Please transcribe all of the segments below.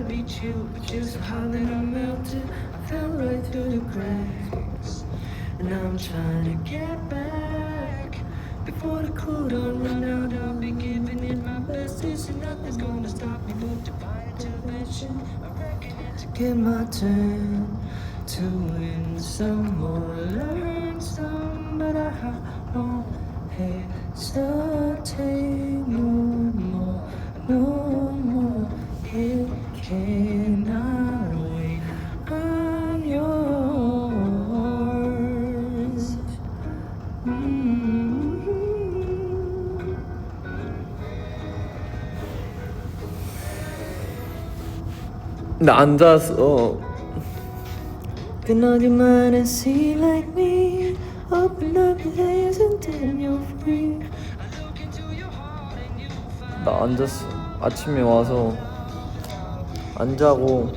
to beat you, but you're so hot that I melted. I fell right through the cracks, and now I'm trying to get back. Before the cool don't run out, I'll be giving it my best. This and nothing's gonna stop me but divine intervention. I reckon it's get my turn to win some or learn some, but I won't hesitate no more, no more. It cannot wait. I'm yours. 나 앉았어. Open up your mind and see like me. Open up your hands and then you're free. 나 앉았어. 아침에 와서 안 자고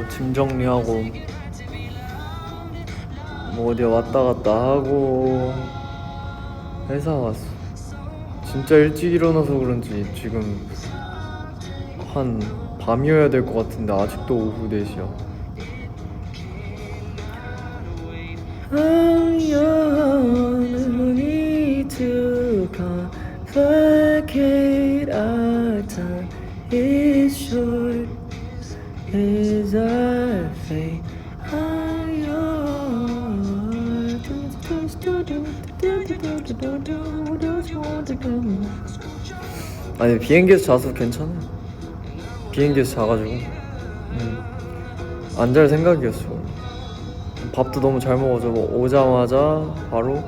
짐 정리하고 뭐 어디 왔다 갔다 하고 회사 왔어. 진짜 일찍 일어나서 그런지 지금 한 밤이어야 될 것 같은데 아직도 오후 4시야. I'm young, no need to complicate. Our time is short, is our fate. I'm yours. 아니 비행기에서 자서 괜찮아. 비행기에서 자가지고 안 잘 생각이었어. 밥도 너무 잘 먹어서 오자마자 바로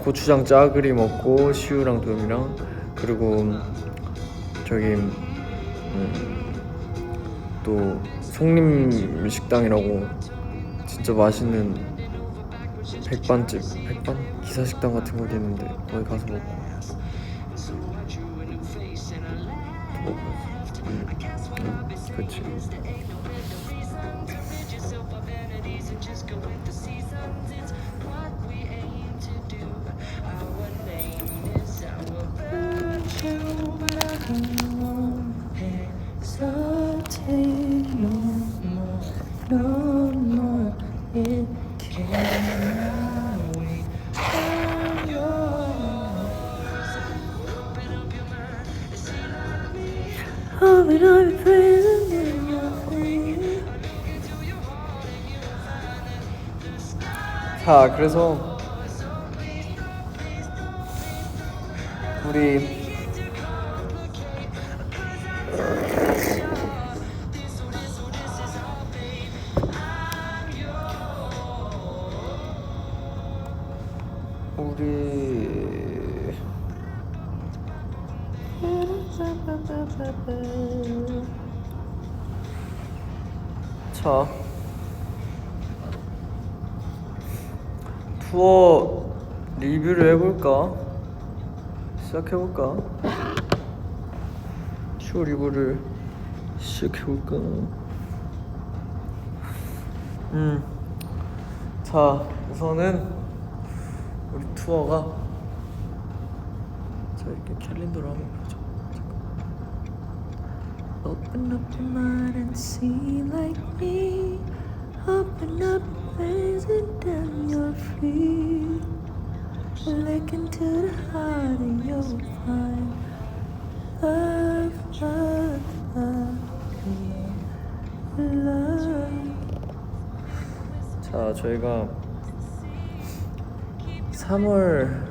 고추장 짜글이 먹고 시우랑 도영이랑, 그리고 저기 또 송림 식당이라고 진짜 맛있는 백반 기사식당 같은 곳이 있는데 거기 가서 먹고 그치. 자, 그래서 우리 자, 투어 리뷰를 해볼까? 시작해볼까? 투어 리뷰를 시작해볼까? 자, 우선은 우리 투어가, 자, 이렇게 캘린더를 한번 보자. Open up your mind and see like me. Open up your eyes and then you're free. Look into the heart and you'll find love, love, love, love. 자, 저희가 3월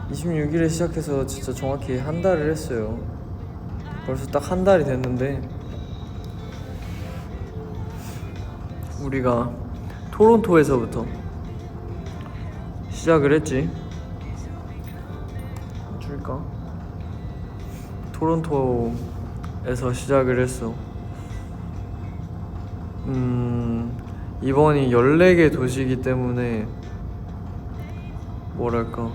26일에 시작해서 진짜 정확히 한 달을 했어요. 벌써 딱 한 달이 됐는데 우리가 토론토에서부터 시작을 했지. 줄까? 토론토에서 시작을 했어. 이번이 14개 도시이기 때문에 뭐랄까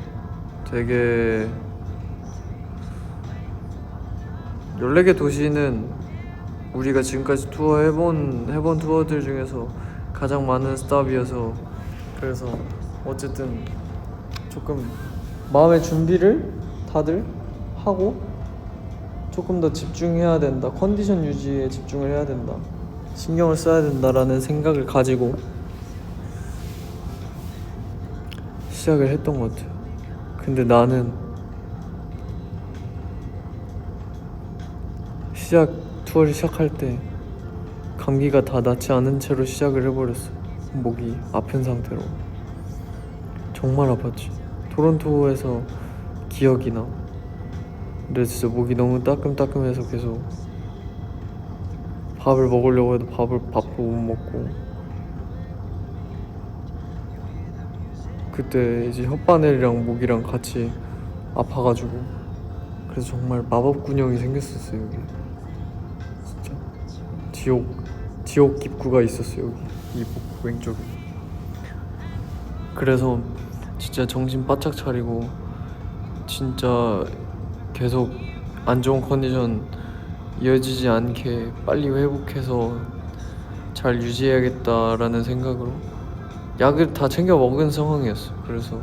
되게 14개 도시는 우리가 지금까지 투어 해본 투어들 중에서 가장 많은 스탑이어서, 그래서 어쨌든 조금 마음의 준비를 다들 하고 조금 더 집중해야 된다, 컨디션 유지에 집중을 해야 된다, 신경을 써야 된다라는 생각을 가지고 시작을 했던 것 같아요. 근데 나는 투어를 시작할 때 감기가 다 낫지 않은 채로 시작을 해버렸어. 목이 아픈 상태로. 정말 아팠지. 토론토에서 기억이 나. 근데 진짜 목이 너무 따끔따끔해서 계속 밥을 먹으려고 해도 밥도 못 먹고, 그때 이제 혓바늘이랑 목이랑 같이 아파가지고, 그래서 정말 마법군형이 생겼었어. 여기 진짜 지옥 깊구가 있었어. 여기 이 목 왼쪽에. 그래서 진짜 정신 바짝 차리고 진짜 계속 안 좋은 컨디션 이어지지 않게 빨리 회복해서 잘 유지해야겠다라는 생각으로 약을 다 챙겨 먹은 상황이었어. 그래서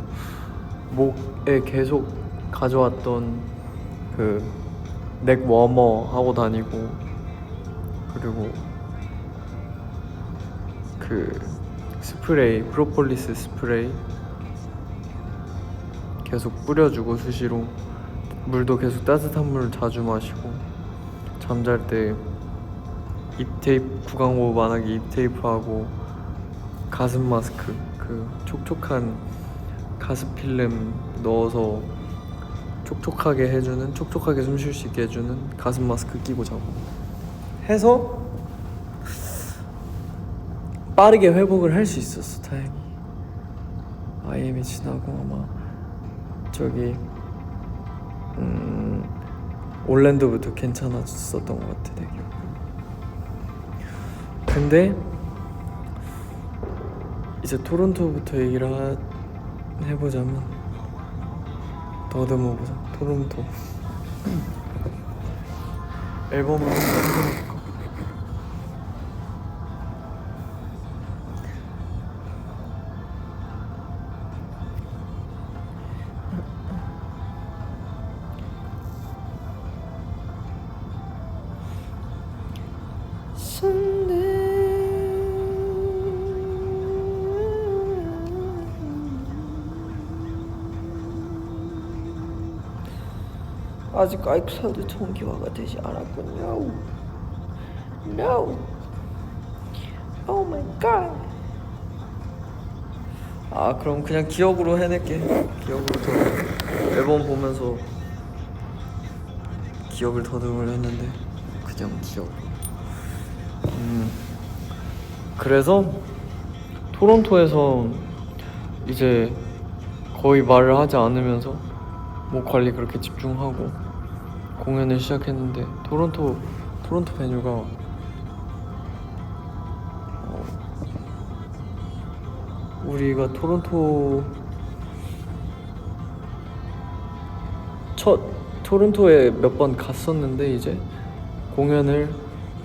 목에 계속 가져왔던 그 넥 워머 하고 다니고, 그리고 그 스프레이, 프로폴리스 스프레이 계속 뿌려주고, 수시로 물도 계속 따뜻한 물 자주 마시고, 잠잘 때 구강호흡 입 테이프하고 가슴 마스크, 그 촉촉한 가습 필름 넣어서 촉촉하게 숨 쉴 수 있게 해주는 가슴 마스크 끼고 자고 해서 빠르게 회복을 할 수 있었어. 다행히 IM이 지나고 아마 저기 올랜도부터 괜찮아졌었던 것 같아, 내 기억. 근데 이제 토론토부터 얘기를 해보자면, 더듬어보자. 토론토 앨범을 한번 해볼까? 아직 아이클라우드 정기화가 되지 않았군요. No. Oh my god. 아, 그럼 그냥 기억으로 해낼게. 기억으로 앨범 보면서 기억을 더듬으려 했는데 그냥 기억. 그래서 토론토에서 이제 거의 말을 하지 않으면서 목 관리 그렇게 집중하고 공연을 시작했는데, 토론토 베뉴가 우리가 토론토에 몇 번 갔었는데, 이제 공연을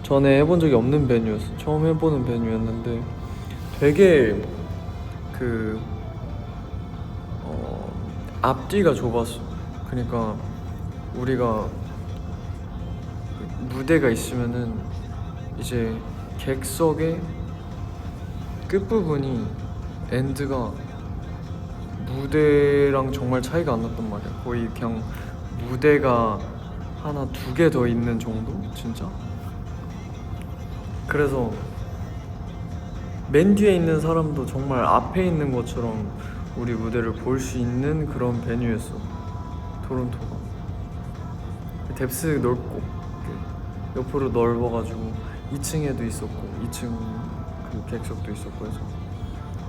전에 해본 적이 없는 베뉴였어. 처음 해보는 베뉴였는데 되게 앞뒤가 좁았어. 그러니까 우리가 무대가 있으면은 이제 객석의 끝부분이 엔드가 무대랑 정말 차이가 안 났단 말이야. 거의 그냥 무대가 하나 두 개 더 있는 정도? 진짜? 그래서 맨 뒤에 있는 사람도 정말 앞에 있는 것처럼 우리 무대를 볼 수 있는 그런 베뉴였어, 토론토가. 뎁스 넓고 옆으로 넓어가지고 2층에도 있었고 2층 그 객석도 있었고 해서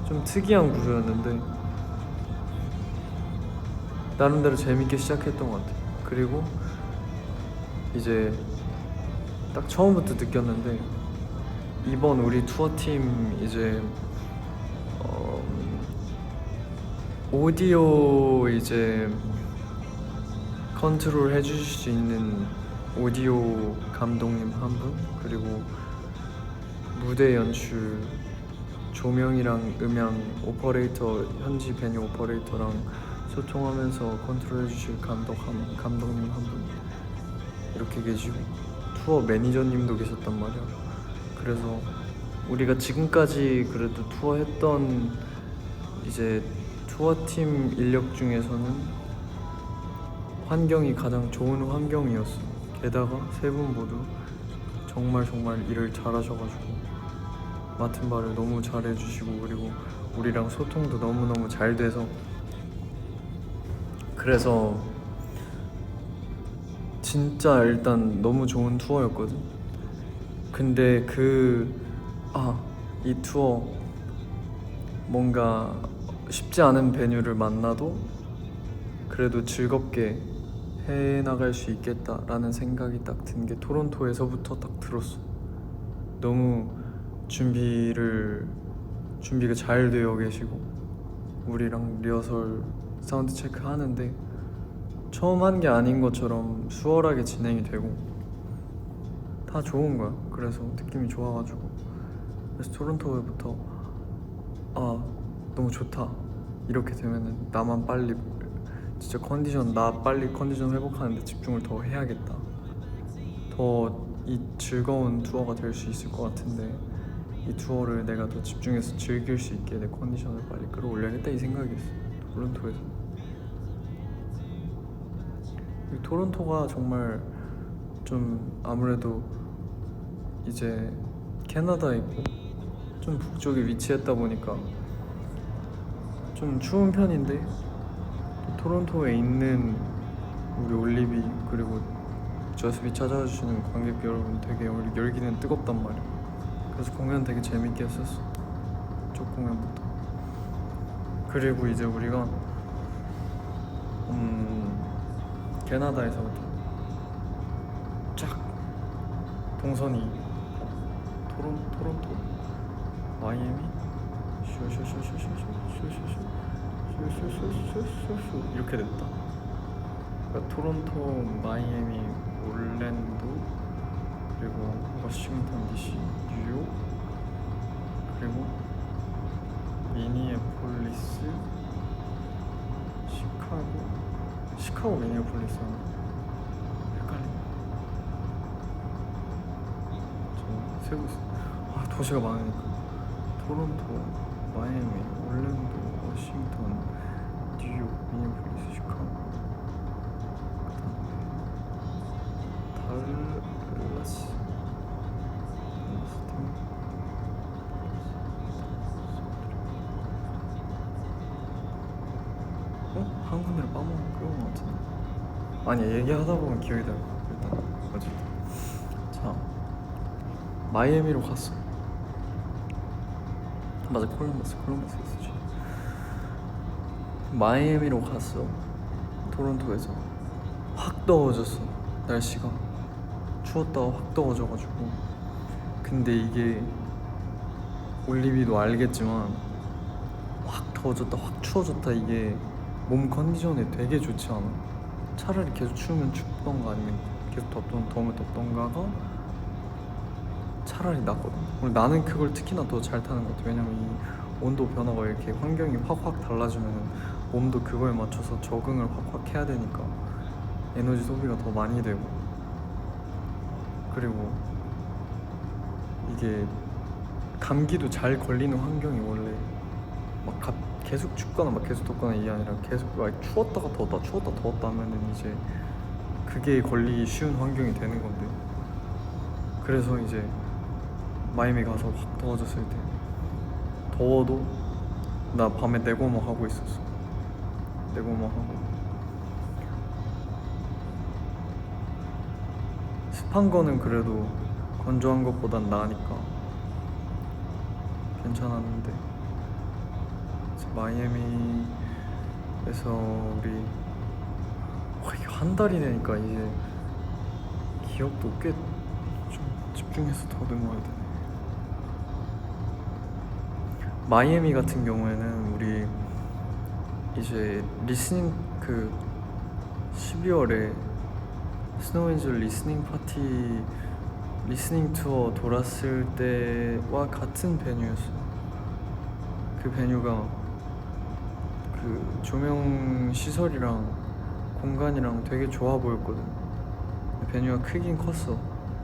좀 특이한 구조였는데 나름대로 재밌게 시작했던 것 같아. 그리고 이제 딱 처음부터 느꼈는데, 이번 우리 투어팀 이제 오디오 이제 컨트롤 해주실 수 있는 오디오 감독님 한 분, 그리고 무대 연출, 조명이랑 음향 오퍼레이터, 현지 베뉴 오퍼레이터랑 소통하면서 컨트롤해 주실 감독님 한 분 이렇게 계시고 투어 매니저님도 계셨단 말이야. 그래서 우리가 지금까지 그래도 투어했던 이제 투어팀 인력 중에서는 환경이 가장 좋은 환경이었어. 게다가 세 분 모두 정말 일을 잘하셔가지고 맡은 바를 너무 잘해주시고 그리고 우리랑 소통도 너무너무 잘 돼서 그래서 진짜 일단 너무 좋은 투어였거든. 근데 이 투어 뭔가 쉽지 않은 베뉴를 만나도 그래도 즐겁게 해나갈 수 있겠다라는 생각이 딱 든 게 토론토에서부터 딱 들었어. 너무 준비가 잘 되어 계시고 우리랑 리허설 사운드 체크 하는데 처음 한 게 아닌 것처럼 수월하게 진행이 되고 다 좋은 거야. 그래서 느낌이 좋아가지고 그래서 토론토에부터 너무 좋다. 이렇게 되면은 나만 빨리 진짜 나 빨리 컨디션 회복하는데 집중을 더 해야겠다. 더 이 즐거운 투어가 될 수 있을 것 같은데 이 투어를 내가 더 집중해서 즐길 수 있게 내 컨디션을 빨리 끌어올려야겠다 이 생각이었어. 토론토에서. 토론토가 정말 좀 아무래도 이제 캐나다에 있고 좀 북쪽에 위치했다 보니까 좀 추운 편인데 토론토에 있는 우리 올리비 그리고 저스비 찾아와 주시는 관객 여러분 되게 열기는 뜨겁단 말이야. 그래서 공연 되게 재밌게 했었어. 첫 공연부터. 그리고 이제 우리가 캐나다에서부터 쫙 동선이 토론토 마이애미 이렇게 됐다. 그러니까 토론토, 마이애미, 올랜도, 그리고 워싱턴 DC, 뉴욕, 그리고 미니애폴리스, 시카고 미니애폴리스 헷갈리네. 저 세고 있어. 도시가 많으니까 토론토, 마이애미, 올랜도, 워싱턴, 뉴욕, 미니애폴리스, 시카고, 달라스, 한 군데를 빼먹은 것 같은데. 아니 얘기하다 보면 기억이 나요. 일단 어쨌든 자 마이애미로 갔어. 맞아, 콜럼버스 있었지. 마이애미로 갔어. 토론토에서 확 더워졌어. 날씨가 추웠다가 확 더워져가지고. 근데 이게 올리비도 알겠지만 확 더워졌다 확 추워졌다 이게 몸 컨디션에 되게 좋지 않아. 차라리 계속 추우면 춥던가 아니면 계속 더우면 덥던가가 차라리 낫거든. 나는 그걸 특히나 더 잘 타는 것 같아. 왜냐면 이 온도 변화가 이렇게 환경이 확 달라지면 몸도 그거에 맞춰서 적응을 확 해야 되니까 에너지 소비가 더 많이 되고, 그리고 이게 감기도 잘 걸리는 환경이 원래 막 계속 춥거나 막 계속 덥거나 이게 아니라 계속 막 추웠다가 더웠다 하면은 이제 그게 걸리기 쉬운 환경이 되는 건데, 그래서 이제 마이애미 가서 확 더워졌을 때 더워도 나 밤에 내고머 하고 있었어. 내고머 하고 습한 거는 그래도 건조한 것보단 나으니까 괜찮았는데 마이애미에서 우리 이게 한 달이 되니까 이제 기억도 꽤 좀 집중해서 더듬어야 되네. 마이애미 같은 경우에는 우리 이제 리스닝 12월에 스노우엔젤 리스닝 투어 돌았을 때와 같은 베뉴였어. 그 베뉴가 그 조명 시설이랑 공간이랑 되게 좋아 보였거든. 베뉴가 크긴 컸어.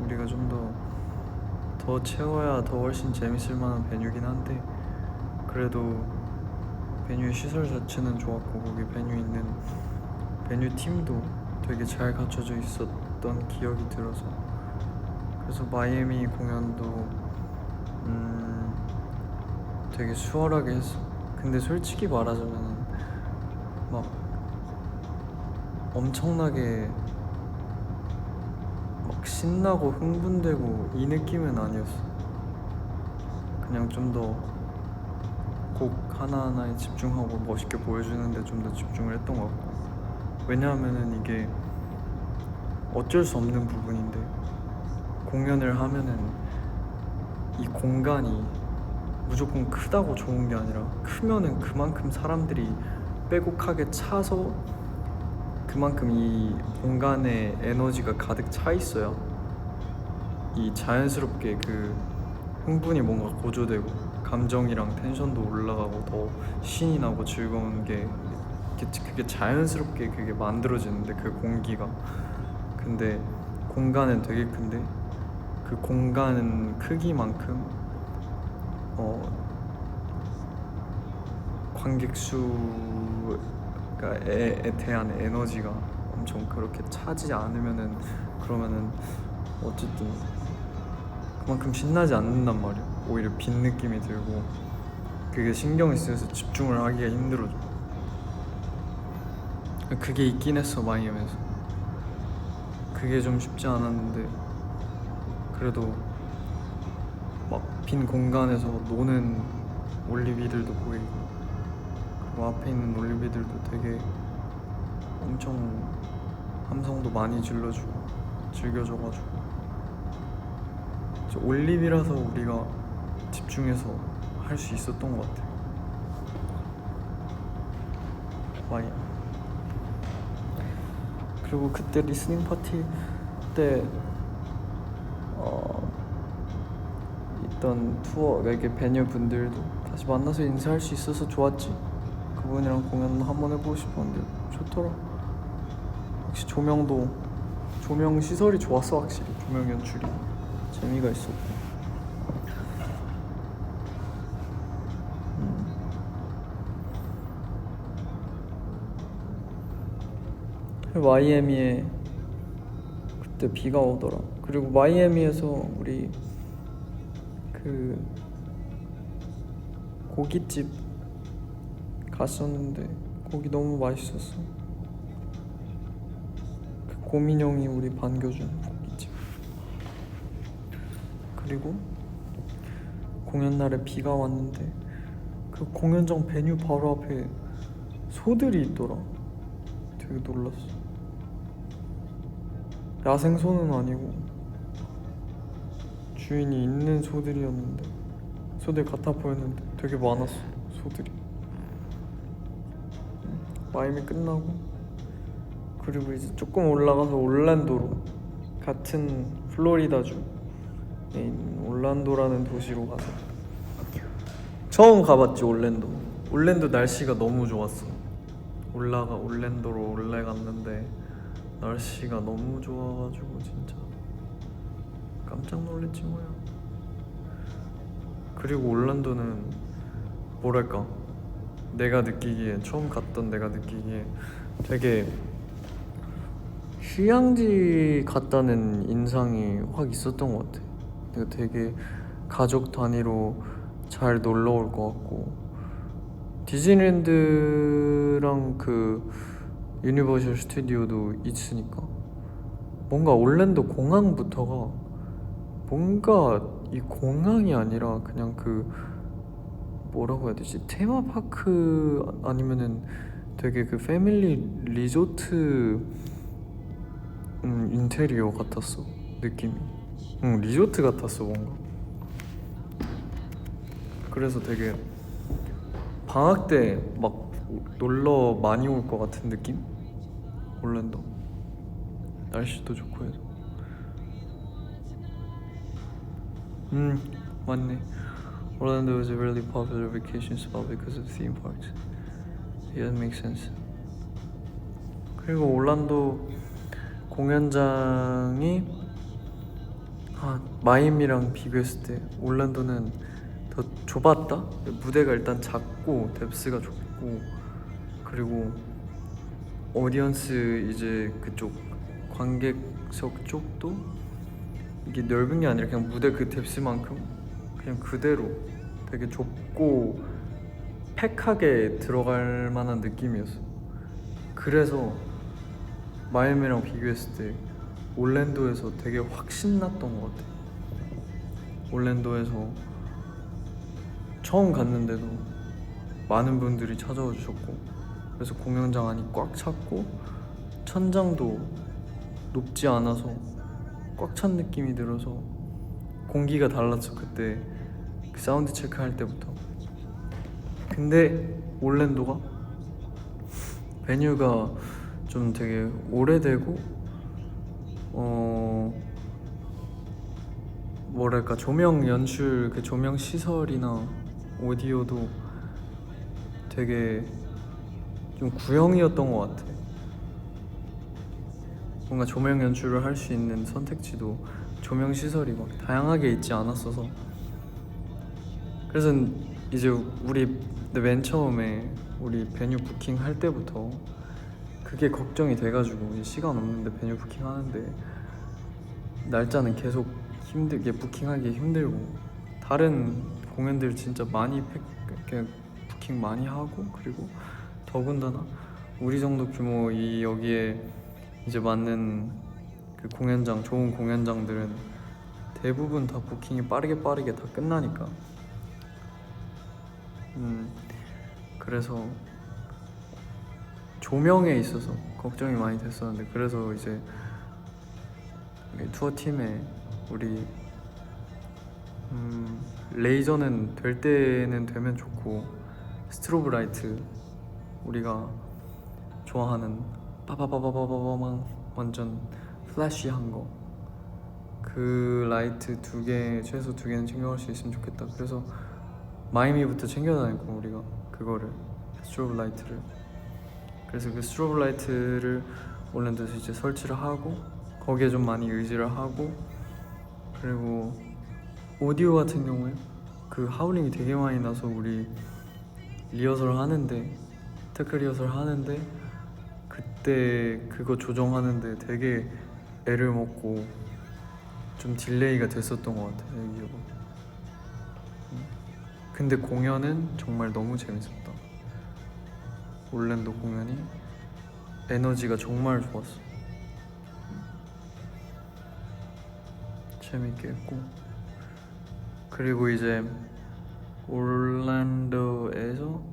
우리가 좀 더 채워야 더 훨씬 재밌을 만한 베뉴긴 한데 그래도 베뉴의 시설 자체는 좋았고 거기 베뉴 팀도 되게 잘 갖춰져 있었던 기억이 들어서 그래서 마이애미 공연도 되게 수월하게 했어. 근데 솔직히 말하자면 막 엄청나게 막 신나고 흥분되고 이 느낌은 아니었어. 그냥 좀 더 곡 하나하나에 집중하고 멋있게 보여주는데 좀 더 집중을 했던 것 같고 왜냐하면은 이게 어쩔 수 없는 부분인데 공연을 하면은 이 공간이 무조건 크다고 좋은 게 아니라 크면은 그만큼 사람들이 빼곡하게 차서 그만큼 이 공간에 에너지가 가득 차 있어야 이 자연스럽게 그 흥분이 뭔가 고조되고 감정이랑 텐션도 올라가고 더 신이 나고 즐거운 게 그게 자연스럽게 그게 만들어지는데 그 공기가 근데 공간은 되게 큰데 그 공간 크기만큼 관객 수에 대한 에너지가 엄청 그렇게 차지 않으면은 그러면은 어쨌든 그만큼 신나지 않는단 말이야. 오히려 빈 느낌이 들고 그게 신경이 쓰여서 집중을 하기가 힘들어져. 그게 있긴 했어 마이애미에서. 그게 좀 쉽지 않았는데 그래도 막 빈 공간에서 노는 올리비들도 보이고 그리고 앞에 있는 올리비들도 되게 엄청 함성도 많이 질러주고 즐겨줘가지고 올리비라서 우리가 집중해서 할 수 있었던 것 같아. 많이. 그리고 그때 리스닝 파티 때 있던 투어 이렇게 베뉴 분들도 다시 만나서 인사할 수 있어서 좋았지. 그분이랑 공연 한번 해보고 싶었는데 좋더라. 역시 조명 시설이 좋았어. 확실히 조명 연출이 재미가 있었고. 마이애미에 그때 비가 오더라. 그리고 마이애미에서 우리 그 고깃집 갔었는데 고기 너무 맛있었어. 그 고민형이 우리 반겨준 고깃집. 그리고 공연 날에 비가 왔는데 그 공연장 베뉴 바로 앞에 소들이 있더라. 되게 놀랐어. 야생소는 아니고 주인이 있는 소들이었는데 소들 같아 보였는데 되게 많았어. 소들이. 마이애미 끝나고 그리고 이제 조금 올라가서 올란도로 같은 플로리다주에 있는 올란도라는 도시로 가서 처음 가봤지. 올랜도 날씨가 너무 좋았어. 올랜도로 올라갔는데 날씨가 너무 좋아가지고 진짜 깜짝 놀랐지 뭐야. 그리고 올란도는 뭐랄까 처음 갔던 내가 느끼기에 되게 휴양지 같다는 인상이 확 있었던 것 같아. 내가 되게 가족 단위로 잘 놀러 올 것 같고 디즈니랜드랑 그 유니버셜 스튜디오도 있으니까 뭔가 올랜도 공항부터가 뭔가 이 공항이 아니라 그냥 그 뭐라고 해야 되지? 테마파크 아니면은 되게 그 패밀리 리조트 인테리어 같았어. 느낌이 리조트 같았어 뭔가. 그래서 되게 방학 때 막 놀러 많이 올 것 같은 느낌? 올랜도 날씨도 좋고 해서. 맞네. Orlando is a really popular vacation spot because of theme parks. Yeah, makes sense. 그리고 올란도 공연장이 마이애미랑 비교했을 때 올란도는 더 좁았다? 무대가 일단 작고 뎁스가 좁고 그리고 오디언스 이제 그쪽 관객석 쪽도 이게 넓은 게 아니라 그냥 무대 그 뎁스만큼 그냥 그대로 되게 좁고 팩하게 들어갈 만한 느낌이었어. 그래서 마이애미랑 비교했을 때 올랜도에서 되게 확 신났던 것 같아. 올랜도에서 처음 갔는데도 많은 분들이 찾아와 주셨고 그래서 공연장 안이 꽉 찼고 천장도 높지 않아서 꽉 찬 느낌이 들어서 공기가 달랐어. 그때 그 사운드 체크 할 때부터. 근데 올랜도가 베뉴가 좀 되게 오래되고 뭐랄까 조명 연출 그 조명 시설이나 오디오도 되게 좀 구형이었던 것 같아. 뭔가 조명 연출을 할 수 있는 선택지도 조명 시설이 막 다양하게 있지 않았어서 그래서 이제 우리 맨 처음에 우리 베뉴 부킹 할 때부터 그게 걱정이 돼가지고 이제 시간 없는데 베뉴 부킹 하는데 날짜는 계속 힘들게 부킹하기 힘들고 다른 공연들 진짜 많이 그냥 부킹 많이 하고 그리고 더군다나 우리 정도 규모 이 여기에 이제 맞는 그 공연장 좋은 공연장들은 대부분 다 부킹이 빠르게 다 끝나니까 그래서 조명에 있어서 걱정이 많이 됐었는데 그래서 이제 투어 팀에 우리 레이저는 될 때는 되면 좋고 스트로브 라이트 우리가 좋아하는 빠바바바바바방 완전 플래시한 거 그 라이트 최소 2개는 챙겨갈 수 있으면 좋겠다. 그래서 마이애미부터 챙겨다니고 우리가 그거를 스트로브 라이트를 그래서 그 스트로브 라이트를 올랜도에서 이제 설치를 하고 거기에 좀 많이 의지를 하고 그리고 오디오 같은 경우에 그 하울링이 되게 많이 나서 우리 리허설 하는데 테크 리허설 하는데 그때 그거 조정하는데 되게 애를 먹고 좀 딜레이가 됐었던 것 같아. 여기가. 근데 공연은 정말 너무 재밌었다. 올랜도 공연이 에너지가 정말 좋았어. 재밌게 했고 그리고 이제 올랜도에서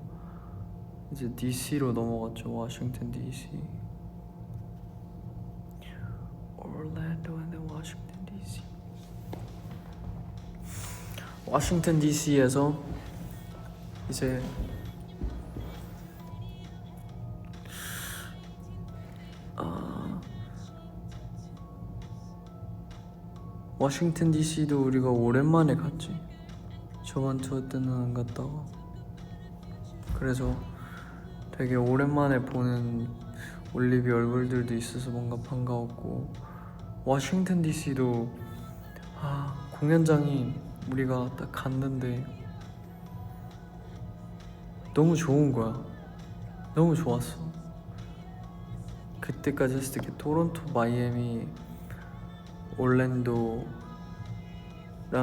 이제 DC로 넘어갔죠. 워싱턴 DC. 올랜도 and 워싱턴 DC. 워싱턴 DC에서 이제 워싱턴 DC도 우리가 오랜만에 갔지. 저번 투어 때는 안 갔다가 그래서 되게 오랜만에 보는 올리비 얼굴들도 있어서 뭔가 반가웠고 워싱턴 DC도 공연장이 우리가 딱 갔는데 너무 좋은 거야. 너무 좋았어. 그때까지 했을 때 토론토, 마이애미, 올랜도랑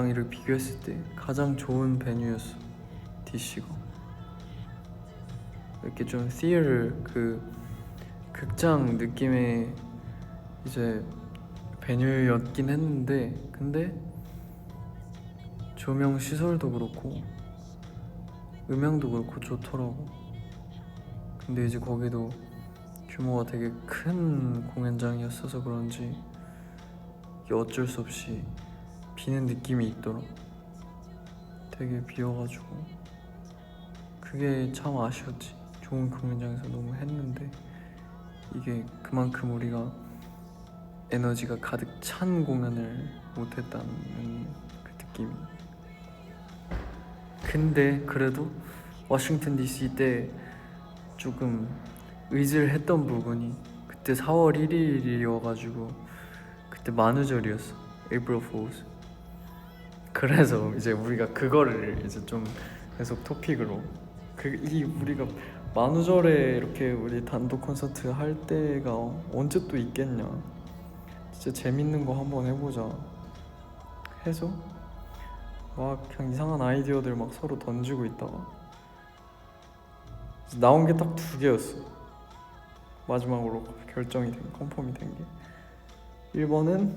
이렇게 비교했을 때 가장 좋은 베뉴였어. DC가 이렇게 좀 시어터 그 극장 느낌의 이제 베뉴였긴 했는데 근데 조명 시설도 그렇고 음향도 그렇고 좋더라고. 근데 이제 거기도 규모가 되게 큰 공연장이었어서 그런지 이게 어쩔 수 없이 비는 느낌이 있더라. 되게 비어가지고 그게 참 아쉬웠지. 좋은 공연장에서 너무 했는데 이게 그만큼 우리가 에너지가 가득 찬 공연을 못했다는 그 느낌이. 근데 그래도 워싱턴 DC 때 조금 의질했던 부분이 그때 4월 1일이어가지고 그때 만우절이었어. April Fools. 그래서 이제 우리가 그거를 이제 좀 계속 토픽으로 이 우리가 만우절에 이렇게 우리 단독 콘서트 할 때가 언제 또 있겠냐. 진짜 재밌는 거 한번 해보자 해서 막 그냥 이상한 아이디어들 막 서로 던지고 있다가 나온 게 딱 2개였어. 마지막으로 결정이 된, 컨펌이 된 게 1번은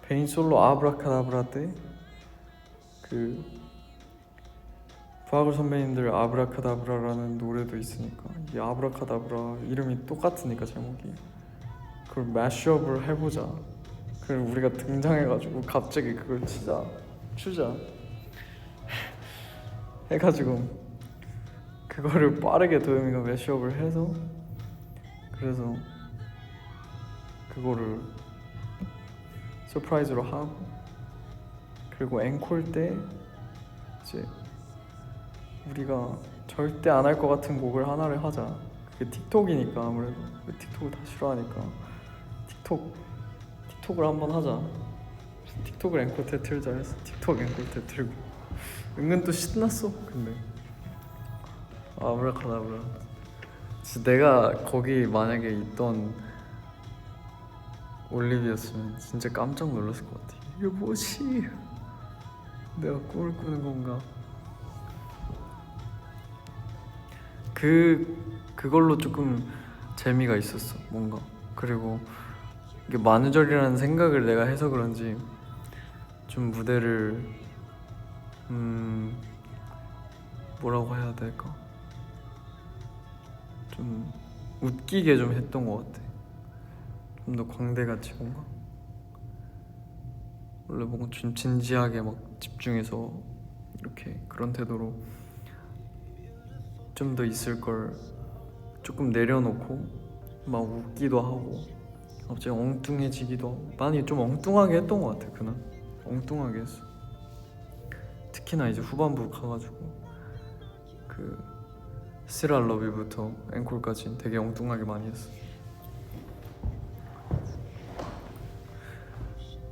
베인 솔로 아브라카다브라 때 그 부하걸 선배님들 아브라카다브라라는 노래도 있으니까 이 아브라카다브라 이름이 똑같으니까 제목이 그걸 매시업을 해보자. 그럼 우리가 등장해가지고 갑자기 그걸 추자 해가지고 그거를 빠르게 도영이가 매시업을 해서 그래서 그거를 서프라이즈로 하고 그리고 앵콜 때 이제 우리가 절대 안 할 것 같은 곡을 하나를 하자. 그게 틱톡이니까 아무래도 틱톡을 다 싫어하니까 틱톡을 한번 하자. 틱톡을 앵콜 때 틀자 해서 틱톡 앵콜 때 틀고 은근 또 신났어. 근데 아브라카다브라 진짜 내가 거기 만약에 있던 올리비였으면 진짜 깜짝 놀랐을 것 같아. 이게 뭐지? 내가 꿈을 꾸는 건가? 그걸로 조금 재미가 있었어 뭔가. 그리고 이게 만우절이라는 생각을 내가 해서 그런지 좀 무대를 뭐라고 해야 될까? 좀 웃기게 좀 했던 것 같아. 좀 더 광대같이 뭔가. 원래 뭔가 좀 진지하게 막 집중해서 이렇게 그런 태도로 좀 더 있을 걸 조금 내려놓고 막 웃기도 하고 갑자기 엉뚱해지기도 하고 많이 좀 엉뚱하게 했던 것 같아. 그날 엉뚱하게 했어. 특히나 이제 후반부 가가지고 그 Still I Love You부터 앵콜까지 되게 엉뚱하게 많이 했어.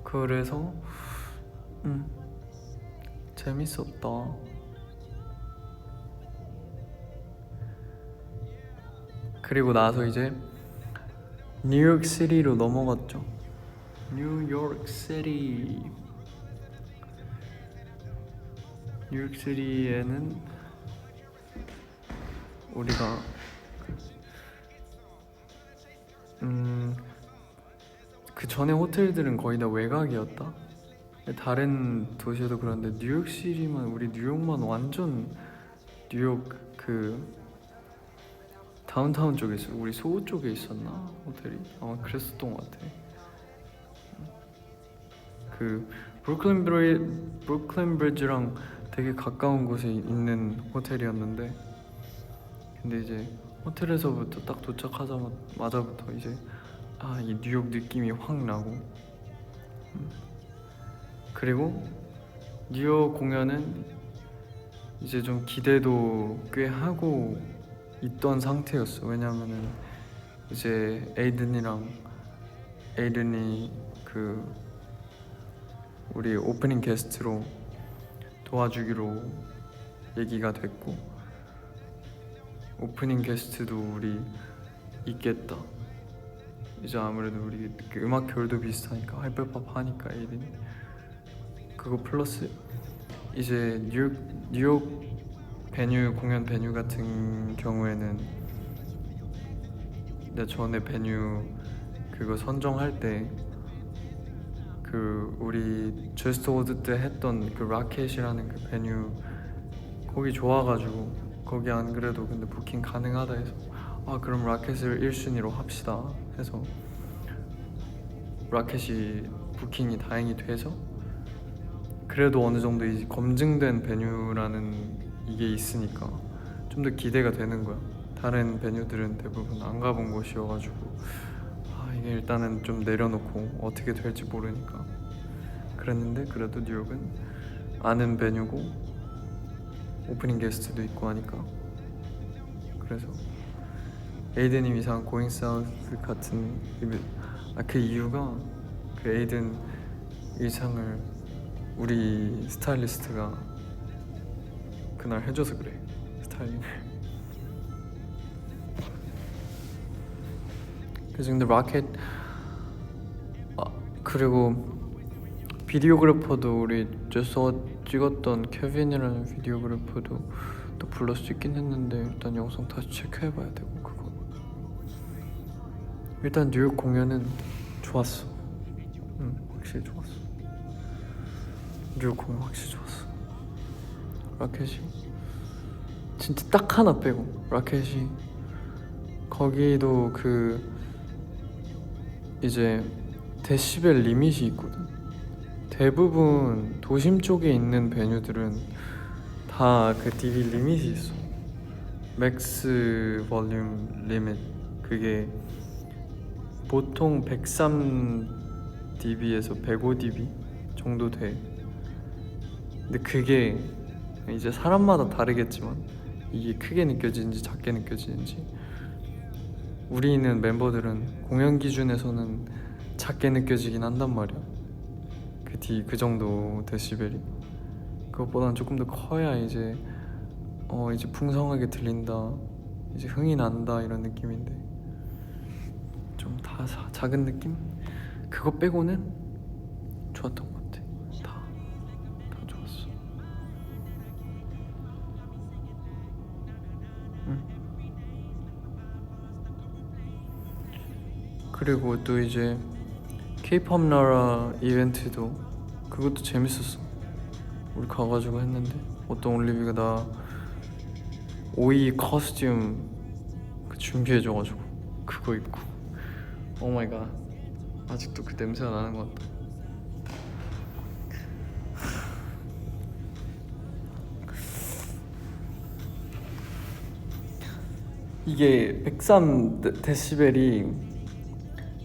그래서 재밌었다. 그리고 나서 이제 뉴욕시티로 넘어갔죠. 뉴욕시티. 뉴욕시티에는 우리가 그 전에 호텔들은 거의 다 외곽이었다. 다른 도시에도 그런데 뉴욕시티만 우리 뉴욕만 완전 뉴욕 그 다운타운 쪽에 있어. 우리 소호 쪽에 있었나 호텔이? 아마 그랬었던 것 같아. 그 브루클린 브리지랑 되게 가까운 곳에 있는 호텔이었는데 근데 이제 호텔에서부터 딱 도착하자마자부터 이제 이 뉴욕 느낌이 확 나고 그리고 뉴욕 공연은 이제 좀 기대도 꽤 하고 있던 상태였어. 왜냐면은 이제 에이든이 그 우리 오프닝 게스트로 도와주기로 얘기가 됐고 오프닝 게스트도 우리 있겠다. 이제 아무래도 우리 그 음악 결도 비슷하니까 하이퍼팝 하니까 에이든이 그거 플러스 이제 뉴욕 베뉴 공연 베뉴 같은 경우에는 내가 전에 베뉴 그거 선정할 때 그 우리 저스트 워드 때 했던 그 라켓이라는 그 베뉴 거기 좋아가지고 거기 안 그래도 근데 부킹 가능하다 해서 그럼 라켓을 1순위로 합시다 해서 라켓이 부킹이 다행히 돼서 그래도 어느 정도 이제 검증된 베뉴라는 이게 있으니까 좀 더 기대가 되는 거야. 다른 베뉴들은 대부분 안 가본 곳이어가지고 이게 일단은 좀 내려놓고 어떻게 될지 모르니까 그랬는데 그래도 뉴욕은 아는 베뉴고 오프닝 게스트도 있고 하니까 그래서 에이든님 이상 고잉 사우스 같은 그 이유가 그 에이든 의상을 우리 스타일리스트가 그날 해줘서 그래. 스타일링을. 그래서 근데 라켓 그리고 비디오그래퍼도 우리 저서 찍었던 케빈이라는 비디오그래퍼도 또 불러 수 있긴 했는데 일단 영상 다시 체크해봐야 되고 그건 일단 뉴욕 공연은 좋았어. 확실히 좋았어. 뉴욕 공연 확실히 좋았어. 라켓이 진짜 딱 하나 빼고 라켓이 거기도 그 이제 데시벨 리밋이 있거든. 대부분 도심 쪽에 있는 베뉴들은 다 그 dB 리밋이 있어. 맥스 볼륨 리밋 그게 보통 103dB에서 105dB 정도 돼. 근데 그게 이제 사람마다 다르겠지만 이게 크게 느껴지는지 작게 느껴지는지 우리는 멤버들은 공연 기준에서는 작게 느껴지긴 한단 말이야. 그 정도 데시벨이 그것보다는 조금 더 커야 이제 이제 풍성하게 들린다, 이제 흥이 난다 이런 느낌인데 좀 다 작은 느낌? 그거 빼고는 좋았던 것 같아. 다 좋았어. 응. 그리고 또 이제 K-pop 나라 이벤트도 그것도 재밌었어. 우리 가가지고 했는데 어떤 올리비가 나 오이 커스튬 준비해줘가지고 그거 입고 오 마이 갓 아직도 그 냄새가 나는 것 같다. 이게 103데시벨이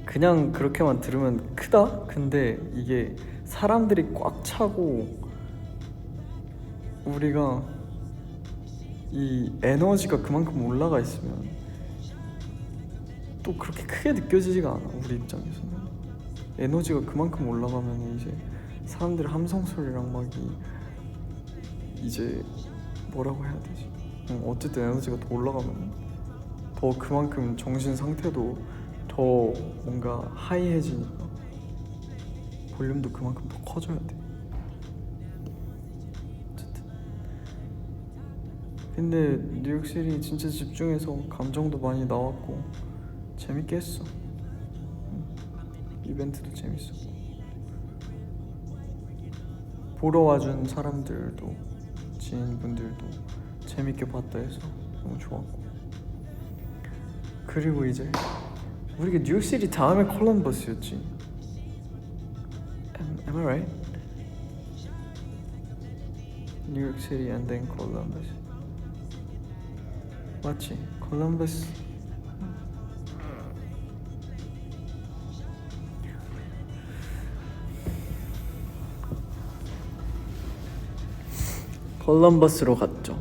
그냥 그렇게만 들으면 크다? 근데 이게 사람들이 꽉 차고 우리가 이 에너지가 그만큼 올라가 있으면 또 그렇게 크게 느껴지지가 않아. 우리 입장에서는 에너지가 그만큼 올라가면 이제 사람들의 함성 소리랑 막 이제 뭐라고 해야 되지? 어쨌든 에너지가 더 올라가면 더 그만큼 정신 상태도 더 뭔가 하이해지니까 볼륨도 그만큼 더 커져야 돼. 어쨌든 근데 뉴욕시티 진짜 집중해서 감정도 많이 나왔고 재밌게 했어. 이벤트도 재밌었고 보러 와준 사람들도 지인분들도 재밌게 봤다 해서 너무 좋았고 그리고 이제 우리가 뉴욕시티 다음에 콜럼버스였지. Am I right? 뉴욕 시티 and then 콜럼버스 맞지? 콜럼버스 콜럼버스로 갔죠.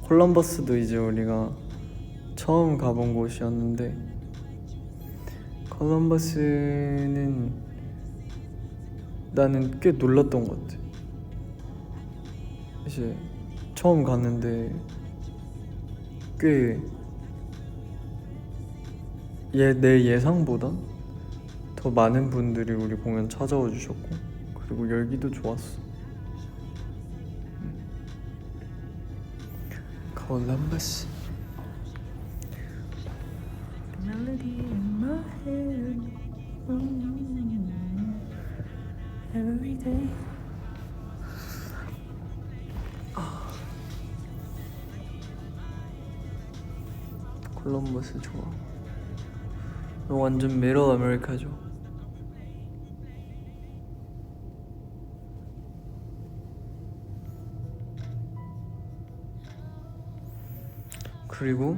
콜럼버스도 이제 우리가 처음 가본 곳이었는데 콜럼버스는 나는 꽤 놀랐던 것 같아. 이제 처음 갔는데 꽤 내 예상보다 더 많은 분들이 우리 공연 찾아와 주셨고 그리고 열기도 좋았어. 콜럼버스 Melody in my head, every day. 콜럼버스 좋아. 완전 미러 아메리카죠. 그리고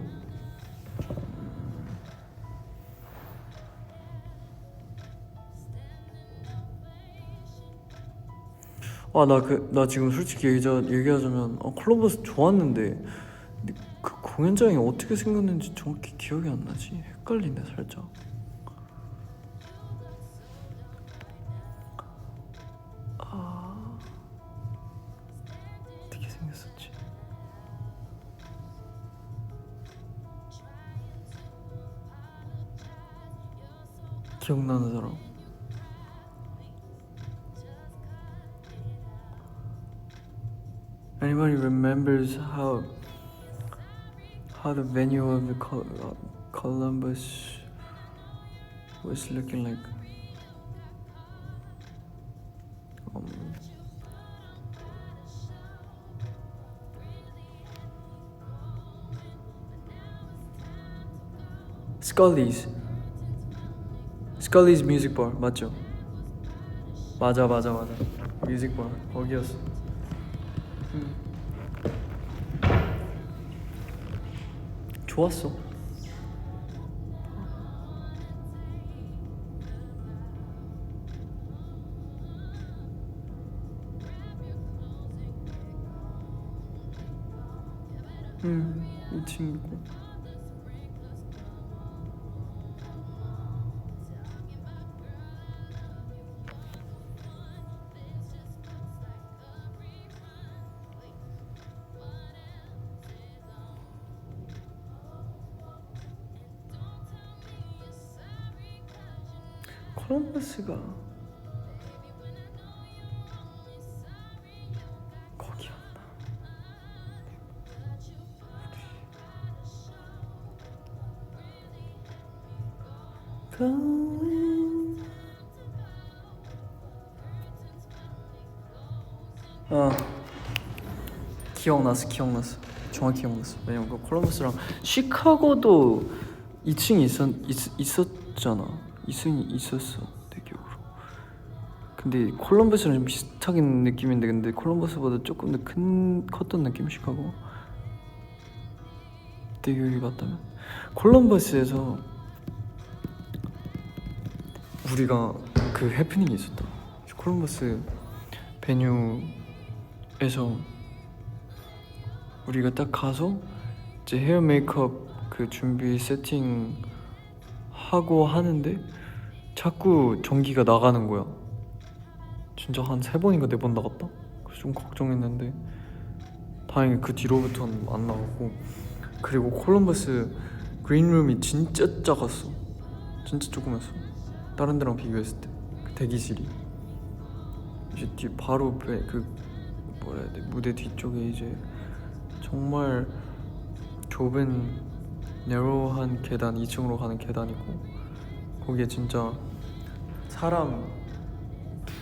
나 지금 솔직히 얘기하자면 콜럼버스 좋았는데 그 공연장이 어떻게 생겼는지 정확히 기억이 안 나지. 헷갈리네 살짝. 어떻게 생겼었지? 기억나는 사람? Anybody remembers how the venue of the Columbus was looking like? Scully's Music Bar 맞죠? 맞아 뮤직 바 거기였어. 좋았어. 이 친구. 콜럼버스가 거기였나? 기억났어. 정확히 기억났어. 왜냐면 그 콜럼버스랑 시카고도 2층이 있었잖아. 2층이 있었어 내 기억으로. 근데 콜럼버스랑 좀 비슷하긴 느낌인데 근데 콜럼버스보다 조금 더 컸던 느낌 시카고. 내 기억이 맞다면 콜럼버스에서 우리가 그 해프닝이 있었다. 콜럼버스 베뉴에서 우리가 딱 가서 이제 헤어 메이크업 그 준비 세팅 하고 하는데 자꾸 전기가 나가는 거야. 진짜 한 3번인가 4번 나갔다. 그래서 좀 걱정했는데 다행히 그 뒤로부터는 안 나가고. 그리고 콜럼버스 그린룸이 진짜 작았어. 진짜 조그맣어. 다른 데랑 비교했을 때 그 대기실이 이제 바로 그 뭐라 해야 돼, 무대 뒤쪽에 이제 정말 좁은 네로한 계단 2층으로 가는 계단이고 거기에 진짜 사람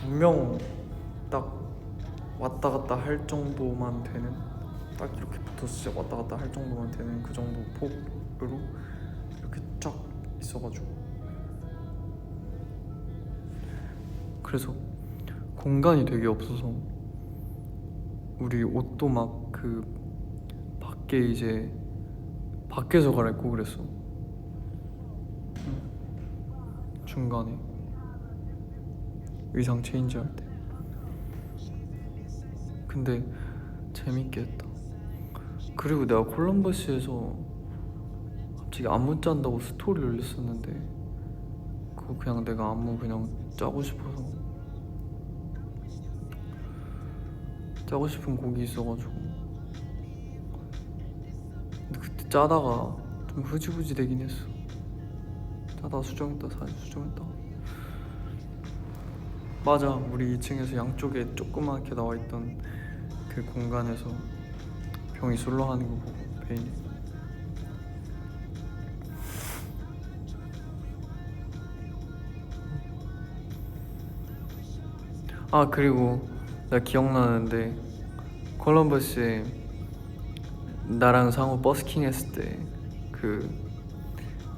2명 딱 왔다 갔다 할 정도만 되는, 딱 이렇게 붙어서 진짜 왔다 갔다 할 정도만 되는 그 정도 폭으로 이렇게 쫙 있어가지고 그래서 공간이 되게 없어서 우리 옷도 막 그 밖에 이제 밖에서 갈아입고 그랬어. 중간에 의상 체인지 할 때. 근데 재밌게 했다. 그리고 내가 콜럼버스에서 갑자기 안무 짠다고 스토리 올렸었는데 그거 그냥 내가 안무 그냥 짜고 싶은 곡이 있어가지고 근데 그때 짜다가 좀 흐지부지 되긴 했어. 짜다가 수정했다. 맞아, 우리 2층에서 양쪽에 조그맣게 나와있던 그 공간에서 병이 솔로 하는 거 보고 베인이 그리고 나 기억나는데 콜럼버스에 나랑 상호 버스킹 했을 때 그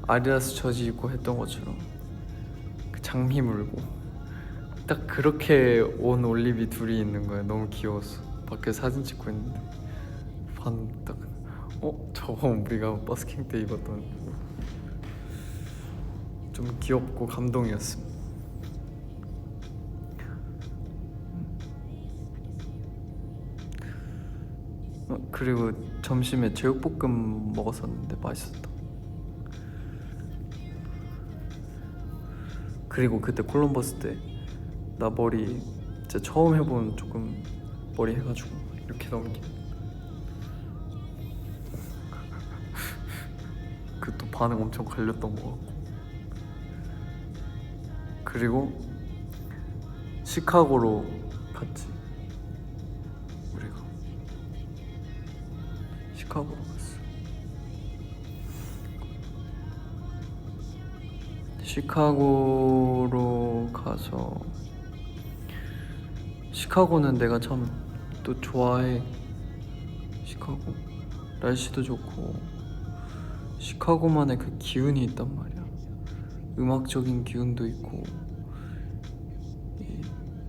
아디다스 저지 입고 했던 것처럼 그 장미 물고 딱 그렇게 온 올리비 둘이 있는 거야. 너무 귀여웠어. 밖에 사진 찍고 있는데 딱 저거 우리가 버스킹 때 입었던. 좀 귀엽고 감동이었어. 그리고 점심에 제육볶음 먹었었는데 맛있었다. 그리고 그때 콜럼버스 때 나 머리 진짜 처음 해본 조금 머리 해가지고 이렇게 넘긴 그 또 반응 엄청 갈렸던 것 같고. 그리고 시카고로 갔지. 우리가 시카고로 갔어. 시카고로 가서 시카고는 내가 참 또 좋아해. 시카고 날씨도 좋고 시카고만의 그 기운이 있단 말이야. 음악적인 기운도 있고 이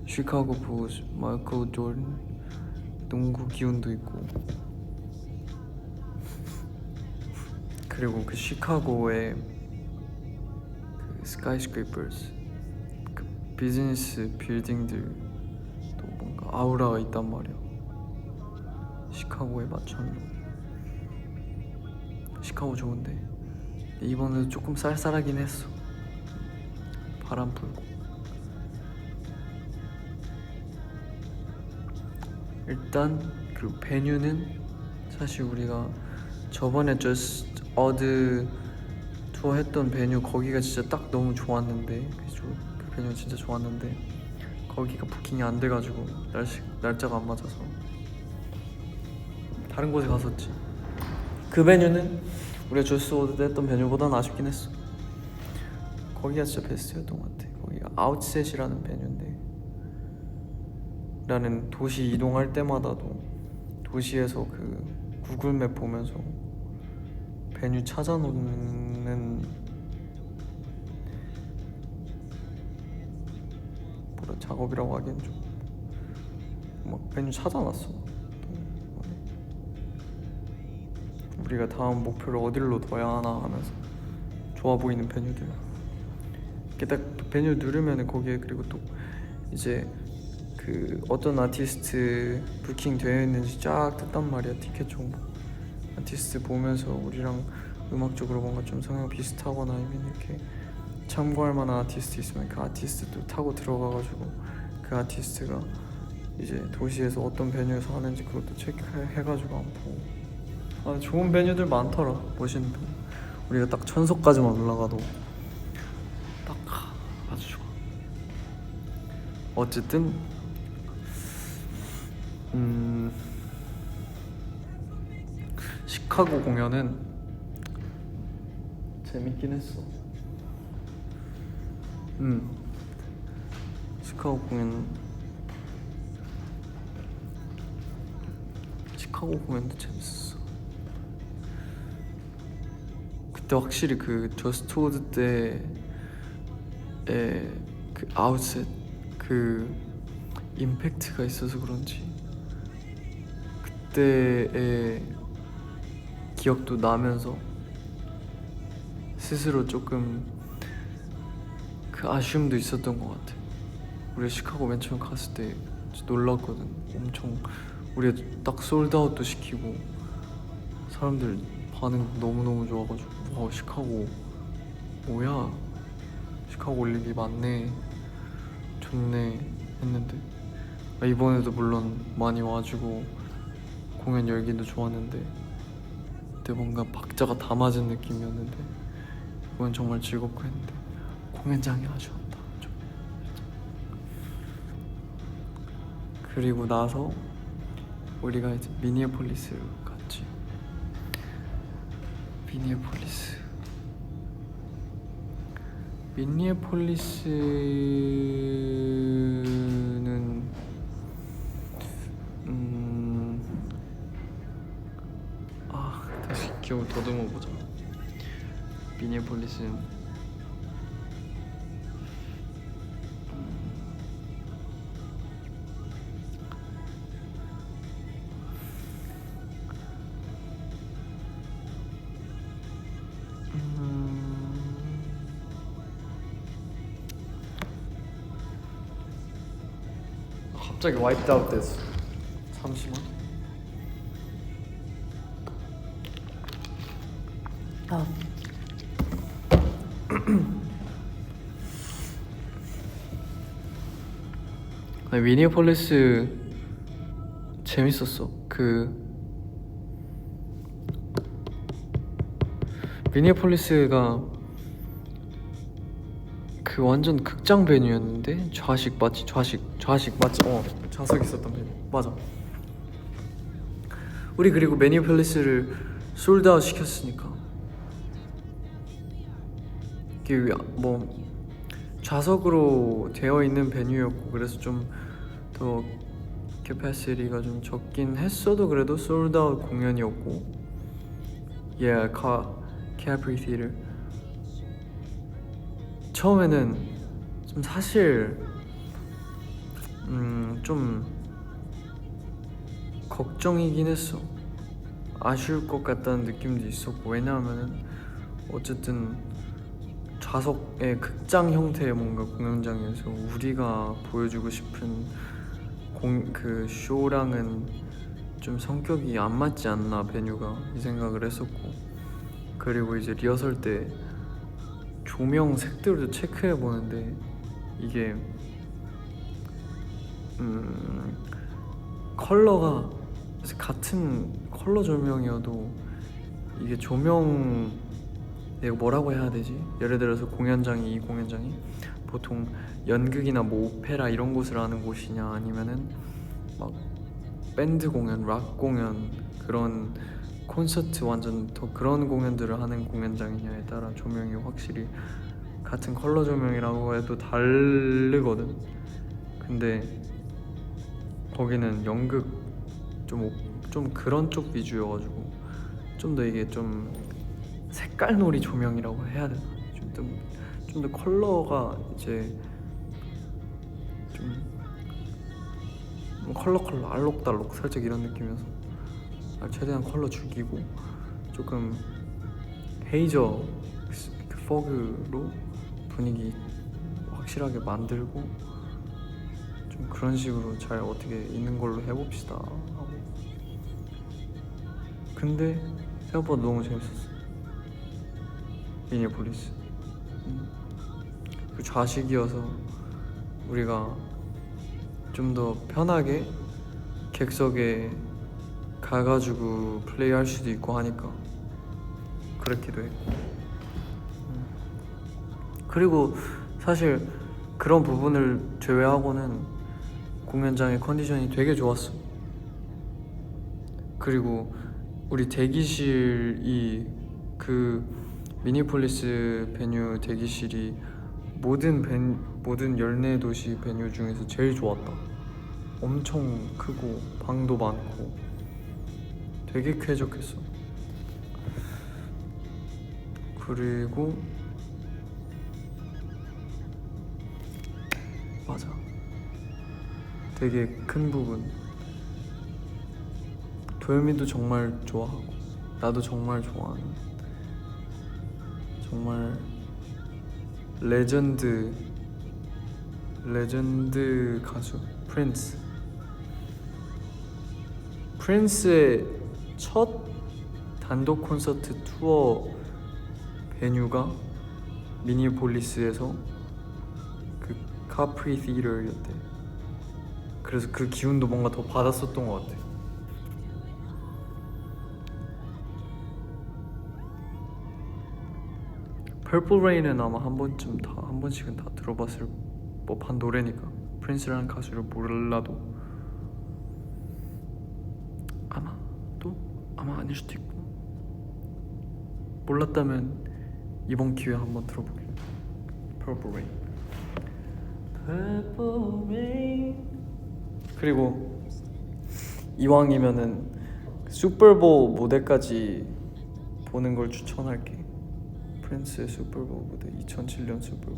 시카고 불스, 마이클 조던 농구 기운도 있고 그리고 그 시카고의 그 스카이스크레이퍼스 그 비즈니스 빌딩들도 뭔가 아우라가 있단 말이야. 시카고에 맞춰놓은. 시카고 좋은데 이번에도 조금 쌀쌀하긴 했어. 바람 불고. 일단 그리고 베뉴는 사실 우리가 저번에 Just Odd 투어 했던 베뉴 거기가 진짜 딱 너무 좋았는데 그 베뉴 진짜 좋았는데 거기가 부킹이 안 돼가지고 날짜가 안 맞아서 다른 곳에 갔었지. 그 베뉴는 우리가 Just Odd 때 했던 베뉴보다는 아쉽긴 했어. 거기가 진짜 베스트였던 것 같아. 거기가 아웃셋이라는 베뉴인데 나는 도시 이동할 때마다도 도시에서 그 구글맵 보면서 베뉴 찾아놓는 뭐라 작업이라고 하기엔 좀 막 베뉴 찾아놨어. 우리가 다음 목표를 어디로 둬야 하나 하면서 좋아 보이는 베뉴들. 이렇게 딱 베뉴 누르면은 거기에 그리고 또 이제 그 어떤 아티스트 부킹 되어 있는지 쫙 떴단 말이야. 티켓 정보. 아티스트 보면서 우리랑 음악적으로 뭔가 좀 성향 비슷하거나 아니면 이렇게 참고할 만한 아티스트 있으면 그 아티스트도 타고 들어가가지고 그 아티스트가 이제 도시에서 어떤 베뉴에서 하는지 그것도 체크해가지고 안 보고. 아, 좋은 베뉴들 많더라. 멋있는 베뉴. 우리가 딱 천석까지만 올라가도 딱 아주 좋아. 어쨌든 시카고 공연은 재밌긴 했어. 시카고 공연도 재밌었어. 그때 확실히 그 저스트 오드 때의 그 아웃셋 그 임팩트가 있어서 그런지 그때의 기억도 나면서 스스로 조금 그 아쉬움도 있었던 것 같아. 우리 시카고 맨 처음 갔을 때 놀랐거든. 엄청 우리가 딱 솔드아웃도 시키고 사람들 반응 너무너무 좋아가지고 와 시카고 뭐야 시카고 올림픽 맞네 좋네 했는데 이번에도 물론 많이 와주고 공연 열기도 좋았는데 그때 뭔가 박자가 다 맞은 느낌이었는데 이건 정말 즐겁고 했는데 공연장이 아쉬웠다 좀. 그리고 나서 우리가 이제 미니애폴리스를 갔지. 미니애폴리스는 다시 기억을 더듬어 보자. 미니애폴리스는 갑자기 와이프드 아웃 됐어. 잠시만. 아. 아니, 미니어폴리스 재밌었어. 미니어폴리스가 완전 극장 베뉴였는데 좌식 맞지? 좌식 맞지? 좌석 있었던 베뉴 맞아. 우리 그리고 미니어폴리스를 솔드아웃 시켰으니까 이게 뭐 좌석으로 되어 있는 베뉴였고 그래서 좀 더 캐패시티가 좀 적긴 했어도 그래도 솔드아웃 공연이었고 캐프리 티어터 처음에는 좀 사실 좀 걱정이긴 했어. 아쉬울 것 같다는 느낌도 있었고 왜냐하면은 어쨌든 좌석의 극장 형태의 뭔가 공연장에서 우리가 보여주고 싶은 그 쇼랑은 좀 성격이 안 맞지 않나 베뉴가 이 생각을 했었고 그리고 이제 리허설 때 조명 색들도 체크해 보는데 이게 컬러가 같은 컬러 조명이어도 이게 조명 내가 뭐라고 해야 되지? 예를 들어서 이 공연장이 보통 연극이나 뭐 오페라 이런 곳을 하는 곳이냐 아니면은 막 밴드 공연, 락 공연 그런 콘서트 완전 더 그런 공연들을 하는 공연장이냐에 따라 조명이 확실히 같은 컬러 조명이라고 해도 다르거든. 근데 거기는 연극 좀 그런 쪽 위주여가지고 좀 더 이게 좀 색깔놀이 조명이라고 해야 되나? 좀 더 컬러가 이제 좀 컬러 알록달록 살짝 이런 느낌이어서 최대한 컬러 죽이고 조금 헤이저 그 포그로 분위기 확실하게 만들고 좀 그런 식으로 잘 어떻게 있는 걸로 해봅시다 하고 근데 생각보다 너무 재밌었어. 미니어폴리스 그 좌식이어서 우리가 좀 더 편하게 객석에 가가지고 플레이할 수도 있고 하니까 그렇기도 했고 그리고 사실 그런 부분을 제외하고는 공연장의 컨디션이 되게 좋았어. 그리고 우리 대기실이 그 미니폴리스 베뉴 대기실이 모든 열네 도시 베뉴 중에서 제일 좋았다. 엄청 크고 방도 많고 되게 쾌적했어. 그리고 맞아, 되게 큰 부분 도현이도 정말 좋아하고 나도 정말 좋아하는 정말 레전드 가수 프린스의 첫 단독 콘서트 투어 베뉴가 미니폴리스에서 그 카프리 티어터였대. 그래서 그 기운도 뭔가 더 받았었던 것 같아. 퍼플 레인은 아마 한 번씩은 다 들어봤을 법한 노래니까 프린스라는 가수를 몰라도 아마 아닐 수도 있고 몰랐다면 이번 기회에 한번 들어보게. 퍼플 레인. 그리고 이왕이면은 슈퍼볼 무대까지 보는 걸 추천할게. 프린스의 슈퍼볼 무대 2007년 슈퍼볼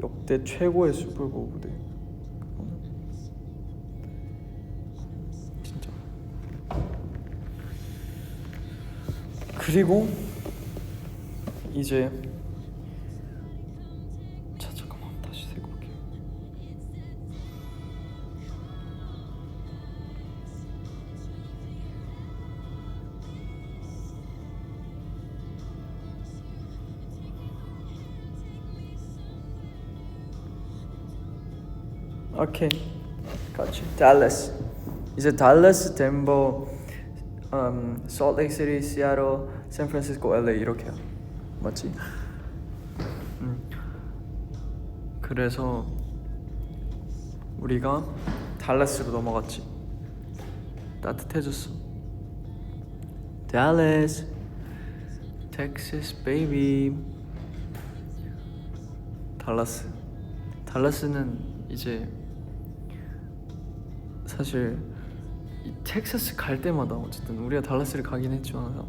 역대 최고의 슈퍼볼 무대. 진짜. 그리고 이제 잠깐만 다시 세고 올게. 오케이, got you. 달러스. 이제 달러스, 덴버, 솔트레이크시티, 시애틀, 샌프란시스코, LA 이렇게야. 맞지? 그래서 우리가 달라스로 넘어갔지. 따뜻해졌어. 달라스, 텍사스 베이비. 달라스는 이제 사실 이 텍사스 갈 때마다 어쨌든 우리가 달라스를 가긴 했지만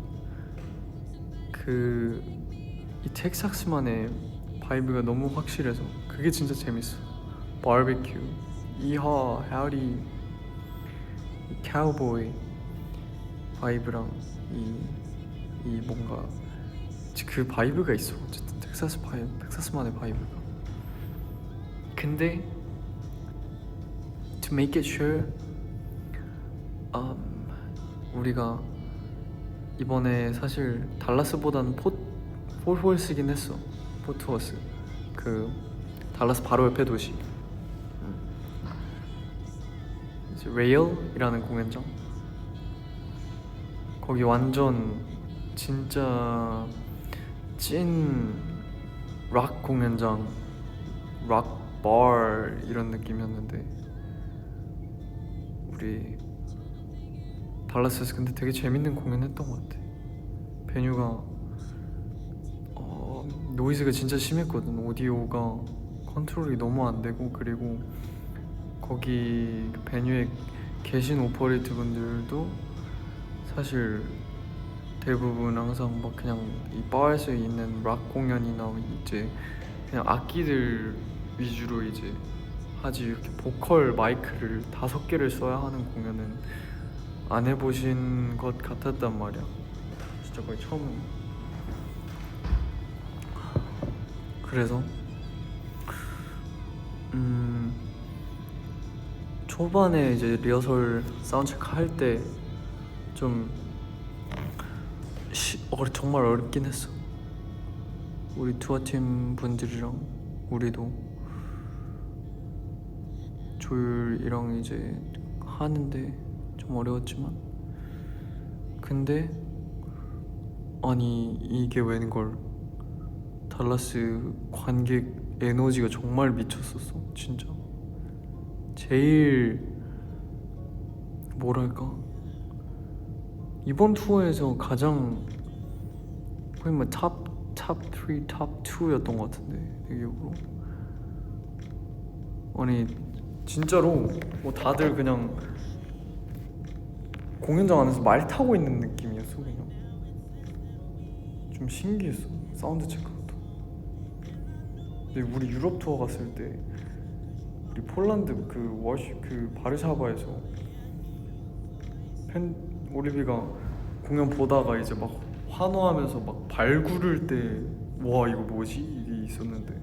이 텍사스만의 바이브가 너무 확실해서 그게 진짜 재밌어. 바베큐, 이하, 하우디, 이 카우보이 바이브랑 이 뭔가 그 바이브가 있어. 어쨌든 텍사스만의 바이브가. 근데 to make it sure, 우리가 이번에 사실 달라스보다는 폴홀스긴 했어. 포트워스, 그 달라스 바로 옆에 도시. 이제 레일이라는 공연장. 거기 완전 진짜 찐 락 공연장, 락 bar 이런 느낌이었는데 우리 달라스에서 근데 되게 재밌는 공연했던 것 같아. 베뉴가 노이즈가 진짜 심했거든. 오디오가 컨트롤이 너무 안 되고, 그리고 거기 베뉴에 계신 오퍼레이터 분들도 사실 대부분 항상 막 그냥 이 바에서 있는 락 공연이나 이제 그냥 악기들 위주로 이제 하지, 이렇게 보컬 마이크를 5개를 써야 하는 공연은 안 해보신 것 같았단 말이야. 진짜 거의 처음. 그래서 초반에 이제 리허설 사운드체크 할 때 좀 정말 어렵긴 했어. 우리 투어팀 분들이랑 우리도 조율이랑 이제 하는데 좀 어려웠지만, 근데 아니 이게 웬걸 달라스 관객 에너지가 정말 미쳤었어. 진짜 제일 뭐랄까 이번 투어에서 가장 거의 뭐 탑 3, 탑 2였던 것 같은데 내 기억으로. 아니 진짜로 뭐 다들 그냥 공연장 안에서 말 타고 있는 느낌이었어. 그냥 좀 신기했어. 사운드 체크부터. 근데 우리 유럽 투어 갔을 때 우리 폴란드 그 바르샤바에서 올리비가 공연 보다가 이제 막 환호하면서 막 발 구를 때 와 이거 뭐지? 이게 있었는데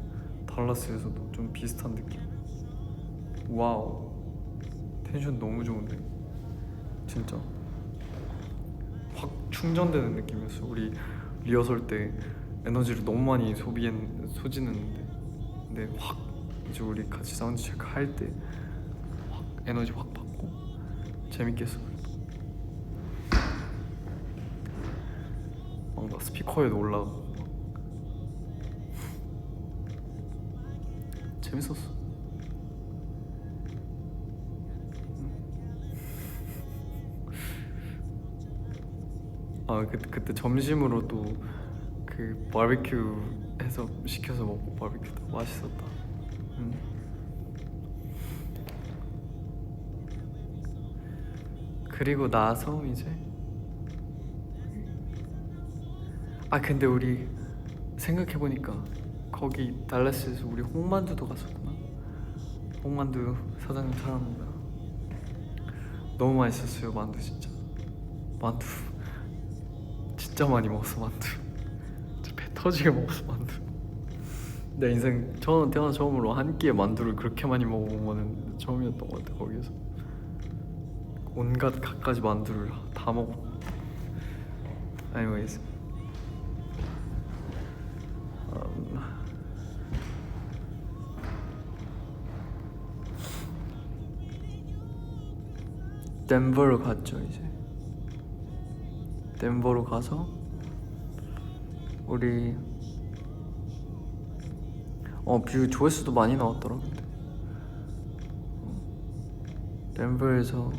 달라스에서도 좀 비슷한 느낌. 와우, 텐션 너무 좋은데 진짜 확 충전되는 느낌이었어. 우리 리허설 때 에너지를 너무 많이 소진했는데 근데 확 이제 우리 같이 사운드 체크 할 때 확 에너지 확 받고 재밌게 했어. 뭔가 스피커에도 올라가고 재밌었어. 그때 점심으로 또 그 바비큐 해서 시켜서 먹고 바비큐도 맛있었다. 그리고 나서 이제 근데 우리 생각해보니까 거기 달라스에서 우리 홍만두도 갔었구나. 홍만두 사장님 사랑합니다. 너무 맛있었어요. 만두 진짜. 만두 진짜 많이 먹었어. 만두 진짜 배 터지게 먹었어. 만두 내 인생 태어나 처음으로 한 끼에 만두를 그렇게 많이 먹어본 거는 처음이었던 것 같아. 거기서 온갖 갖가지 만두를 다 먹어. anyways 덴버로 갔죠. 이제 덴버로 가서 우리 뷰 조회수도 많이 나왔더라. 근데 덴버에서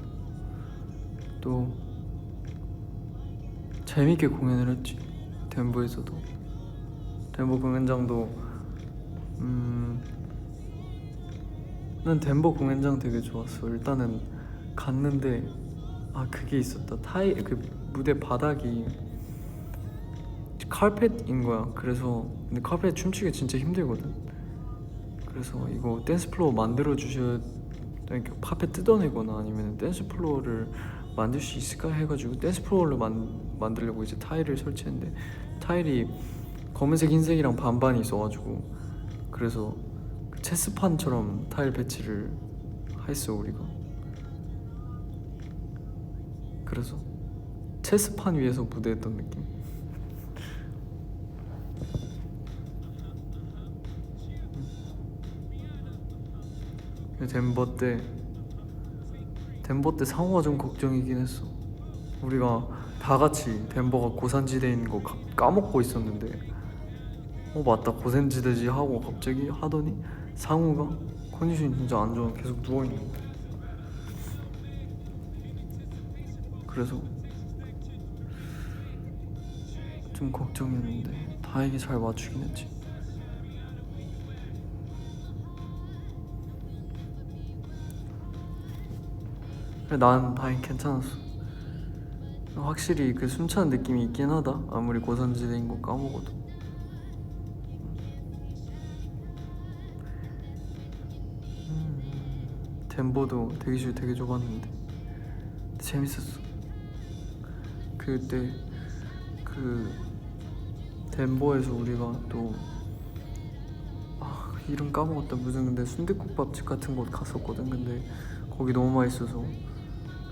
또 재밌게 공연을 했지. 덴버에서도 덴버 공연장도 난 덴버 공연장 되게 좋았어. 일단은 갔는데 그게 있었다. 그 무대 바닥이 카펫인 거야. 그래서 근데 카펫 춤추기 진짜 힘들거든. 그래서 이거 댄스 플로어 만들어 주셔야, 그러니까 카펫 뜯어내거나 아니면 댄스 플로어를 만들 수 있을까 해가지고 댄스 플로어를 만들려고 이제 타일을 설치했는데 타일이 검은색 흰색이랑 반반이 있어가지고 그래서 그 체스판처럼 타일 배치를 했어 우리가. 그래서 체스판 위에서 무대했던 느낌. 덴버 때 상호가 좀 걱정이긴 했어. 우리가 다 같이 덴버가 고산지대에 있는 거 까먹고 있었는데 맞다 고산지대지 하고 갑자기 하더니 상우가 컨디션이 진짜 안 좋아 계속 누워있는 거야. 그래서 좀 걱정이었는데 다행히 잘 맞추긴 했지. 난 다행히 괜찮았어. 확실히 그 숨차는 느낌이 있긴 하다. 아무리 고산지대인 거 까먹어도. 덴버도 대기실 되게 좁았는데 재밌었어. 그때 그 덴버에서 우리가 또 이름 까먹었다. 무슨 근데 순댓국밥집 같은 곳 갔었거든. 근데 거기 너무 맛있어서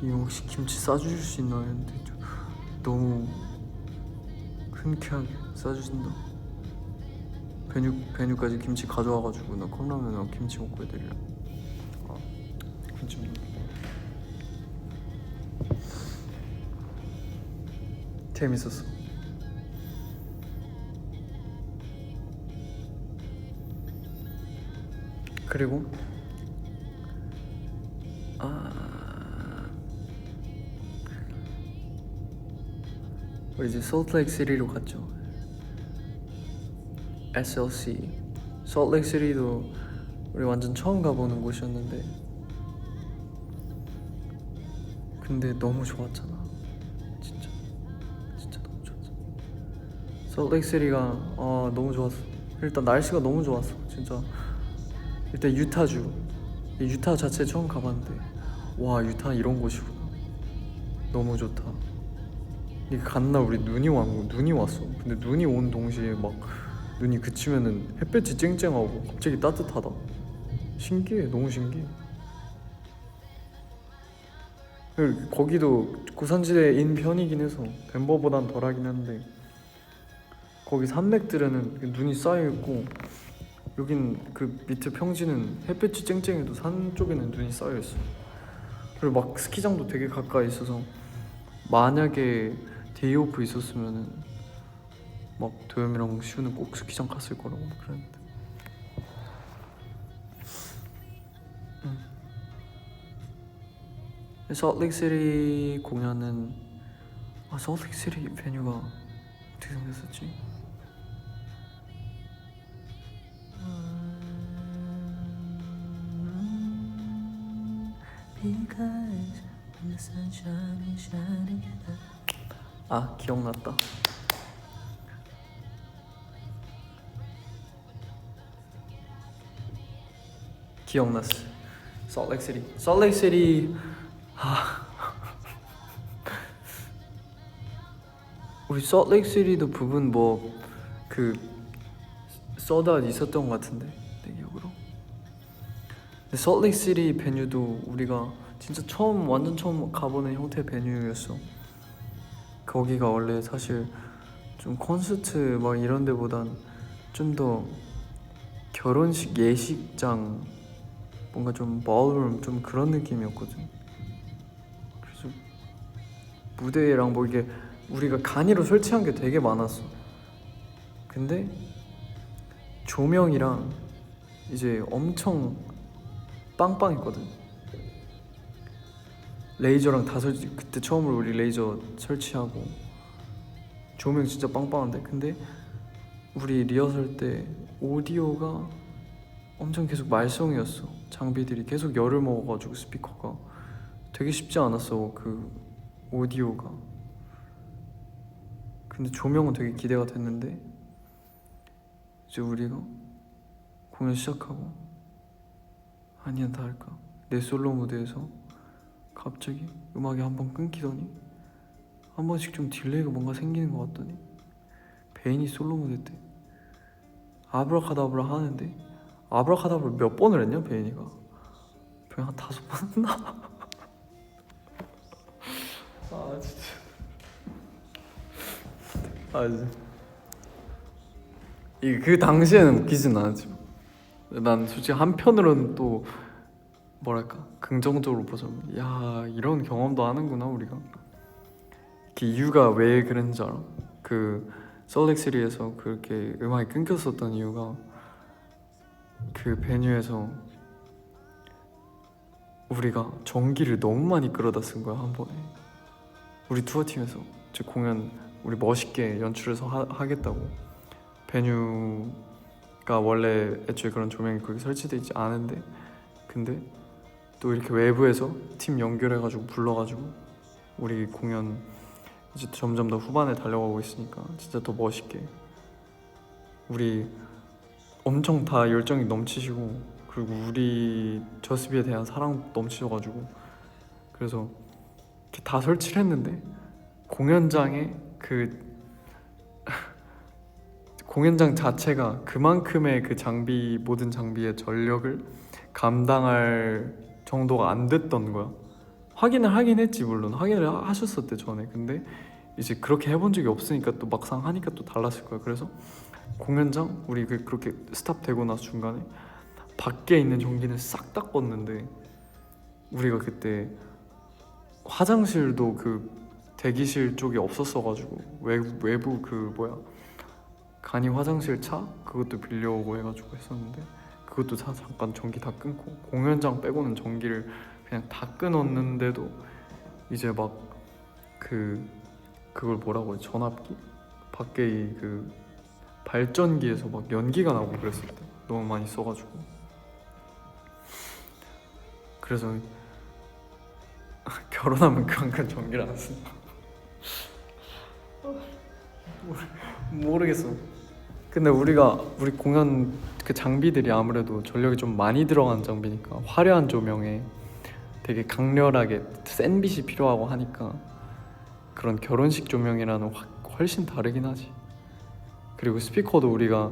이거 혹시 김치 싸주실 수 있나 했는데 너무 흔쾌하게 싸주신다. 베뉴까지 김치 가져와가지고 나 컵라면이랑 김치 먹고 해드리려. 김치 먹는 재밌었어. 그리고 우리 이제 솔트레이크 시티로 갔죠. SLC 솔트레이크 시티도 우리 완전 처음 가보는 곳이었는데 근데 너무 좋았잖아. 진짜 너무 좋았어. 솔트레이크 시티가 너무 좋았어. 일단 날씨가 너무 좋았어. 진짜 일단 유타 자체 처음 가봤는데 와 유타 이런 곳이구나. 너무 좋다. 이게 갔나 우리 눈이 왔어. 근데 눈이 온 동시에 막 눈이 그치면은 햇볕이 쨍쨍하고 갑자기 따뜻하다. 신기해. 너무 신기해. 거기도 고산지대인 편이긴 해서 덴버보단 덜하긴 한데 거기 산맥들에는 눈이 쌓여있고 여긴 그 밑에 평지는 햇볕이 쨍쨍해도 산 쪽에는 눈이 쌓여있어. 그리고 막 스키장도 되게 가까이 있어서 만약에 데이오프 있었으면은 막 도겸이랑 시우는 꼭 스키장 갔을 거라고 그랬는데 솔트레이크시티 공연은 솔트레이크시티 베뉴가 어떻게 생겼었지? 기억났다. 기억났어. 솔트레이크시티 우리 솔트레이크시티도 부분 그 쏟아 있었던 것 같은데 내 기억으로. 근데 솔트레이크시티 베뉴도 우리가 진짜 완전 처음 가보는 형태의 베뉴였어. 거기가 원래 사실 좀 콘서트 막 이런 데보단 좀 더 결혼식 예식장 뭔가 좀 ballroom 좀 그런 느낌이었거든. 그래서 무대랑 뭐 이게 우리가 간이로 설치한 게 되게 많았어. 근데 조명이랑 이제 엄청 빵빵했거든. 레이저랑 다 설치, 그때 처음으로 우리 레이저 설치하고 조명 진짜 빵빵한데, 근데 우리 리허설 때 오디오가 엄청 계속 말썽이었어. 장비들이 계속 열을 먹어가지고 스피커가 되게 쉽지 않았어, 그 오디오가. 근데 조명은 되게 기대가 됐는데 이제 우리가 공연 시작하고 아니야 다를까 내 솔로 무대에서 갑자기 음악이 한 번 끊기더니 한 번씩 좀 딜레이가 뭔가 생기는 것 같더니 베인이 솔로 무대 때 아브라카다브라 하는데, 아브라카다브라 몇 번을 했냐 베인이가? 그냥 한 5번 했나? 아 진짜. 아 진짜. 그 당시에는 웃기진 않았지만 난 솔직히 한편으로는 또 뭐랄까 긍정적으로 보자면 야 이런 경험도 하는구나 우리가. 그 이유가 왜 그랬는지 알아? 그 솔렉시리에서 그렇게 음악이 끊겼었던 이유가 그 베뉴에서 우리가 전기를 너무 많이 끌어다 쓴 거야 한 번에. 우리 투어팀에서 저 공연 우리 멋있게 연출해서 하겠다고. 베뉴가 원래 애초에 그런 조명이 그렇게 설치되어 있지 않은데, 근데 또 이렇게 외부에서 팀 연결해가지고 불러가지고 우리 공연 이제 점점 더 후반에 달려가고 있으니까 진짜 더 멋있게 우리 엄청 다 열정이 넘치시고, 그리고 우리 저스비에 대한 사랑 넘치셔가지고 그래서 이렇게 다 설치를 했는데 공연장에 공연장 자체가 그만큼의 그 장비, 모든 장비의 전력을 감당할 정도가 안 됐던 거야. 확인을 하긴 했지, 물론 확인을 하셨었대 전에. 근데 이제 그렇게 해본 적이 없으니까 또 막상 하니까 또 달랐을 거야. 그래서 공연장 우리 그렇게 스탑되고 나서 중간에 밖에 있는 전기는 싹 다 껐는데, 우리가 그때 화장실도 그 대기실 쪽에 없었어가지고 외부 그 뭐야 간이 화장실 차 그것도 빌려오고 해가지고 했었는데, 그것도 잠깐 전기 다 끊고 공연장 빼고는 전기를 그냥 다 끊었는데도 이제 막 그걸 뭐라고 해, 전압기? 밖에 그 발전기에서 막 연기가 나고 그랬을 때 너무 많이 써가지고. 그래서 결혼하면 그만큼 전기를 안 쓴다. 모르겠어. 근데 우리 공연 그 장비들이 아무래도 전력이 좀 많이 들어간 장비니까 화려한 조명에 되게 강렬하게 센 빛이 필요하고 하니까 그런 결혼식 조명이랑은 훨씬 다르긴 하지. 그리고 스피커도 우리가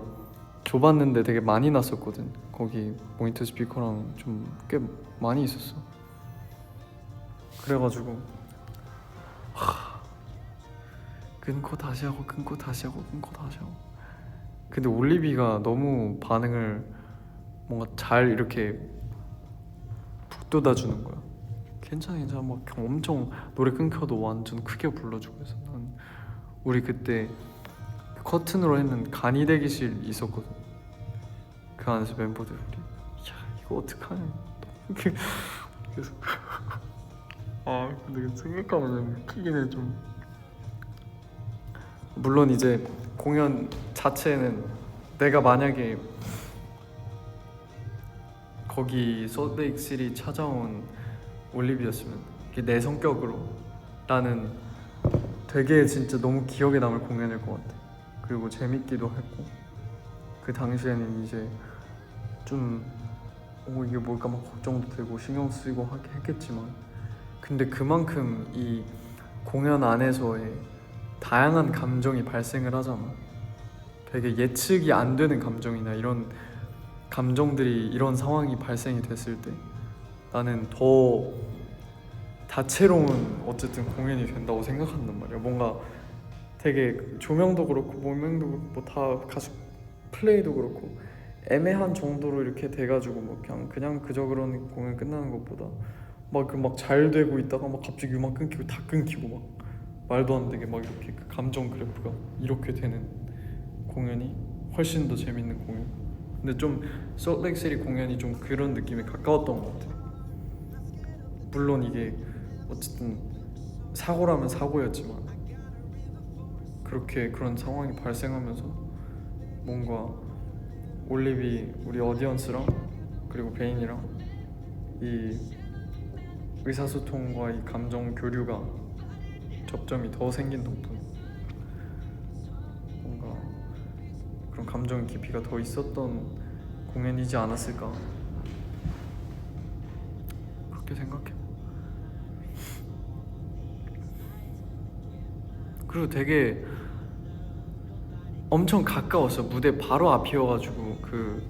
좁았는데 되게 많이 났었거든. 거기 모니터 스피커랑 좀 꽤 많이 있었어. 그래가지고 끊고 다시 하고 끊고 다시 하고 끊고 다시 하고. 근데 올리비가 너무 반응을 뭔가 잘 이렇게 북돋아주는 거야. 괜찮아 막 엄청 노래 끊겨도 완전 크게 불러주고 해서 난 우리 그때 커튼으로 했는 간이 대기실 있었거든. 그 안에서 멤버들 우리 야 이거 어떡하냐 그래서 근데 생각하면 웃기긴 해 좀. 물론 이제 공연 자체는 내가 만약에 거기 솔트레이크시티 찾아온 올리비였으면 내 성격으로 나는 되게 진짜 너무 기억에 남을 공연일 것 같아. 그리고 재밌기도 했고, 그 당시에는 이제 좀 이게 뭘까 막 걱정도 되고 신경 쓰이고 했겠지만, 근데 그만큼 이 공연 안에서의 다양한 감정이 발생을 하잖아. 되게 예측이 안 되는 감정이나 이런 감정들이, 이런 상황이 발생이 됐을 때 나는 더 다채로운 어쨌든 공연이 된다고 생각한단 말이야. 뭔가 되게 조명도 그렇고 조명도 그렇고 뭐 다 가수 플레이도 그렇고 애매한 정도로 이렇게 돼가지고 뭐 그냥 그저 그런 공연 끝나는 것보다 막 잘 되고 있다가 막 갑자기 음악 끊기고 다 끊기고 막 말도 안 되게 막 이렇게 그 감정 그래프가 이렇게 되는 공연이 훨씬 더 재밌는 공연. 근데 좀 솔트레이크시티 공연이 좀 그런 느낌에 가까웠던 것 같아. 물론 이게 어쨌든 사고라면 사고였지만 그렇게 그런 상황이 발생하면서 뭔가 올리비 우리 어디언스랑 그리고 베인이랑 이 의사소통과 이 감정 교류가 접점이 더 생긴 덕분 뭔가 그런 감정의 깊이가 더 있었던 공연이지 않았을까 그렇게 생각해. 그리고 되게 엄청 가까웠어. 무대 바로 앞이어가지고 그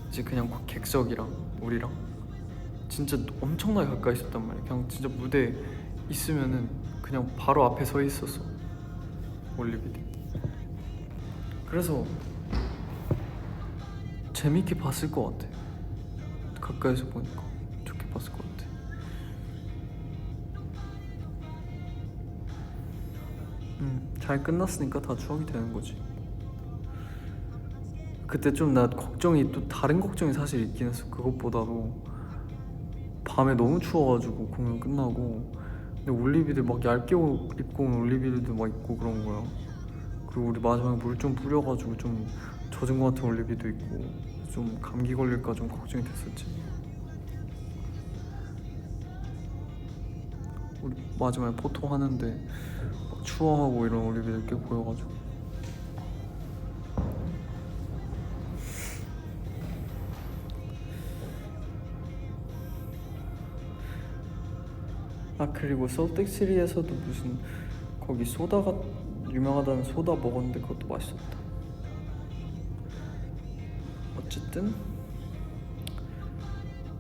이제 그냥 객석이랑 우리랑 진짜 엄청나게 가까이 있었단 말이야. 그냥 진짜 무대 있으면은 그냥 바로 앞에 서 있었어 올리비들. 그래서 재밌게 봤을 것 같아. 가까이서 보니까 좋게 봤을 것 같아. 잘 끝났으니까 다 추억이 되는 거지. 그때 좀 나 걱정이 또 다른 걱정이 사실 있긴 했어. 그것보다도 밤에 너무 추워가지고 공연 끝나고 근데 올리비들 막 얇게 입고 온 올리비들도 막 있고 그런 거야. 그리고 우리 마지막에 물 좀 뿌려가지고 좀 젖은 것 같은 올리비도 있고 좀 감기 걸릴까 좀 걱정이 됐었지. 우리 마지막에 포토 하는데 막 추워하고 이런 올리비들 꽤 보여가지고 아 그리고 솔트레이크시티에서도 무슨 거기 소다가 유명하다는 소다 먹었는데 그것도 맛있었다. 어쨌든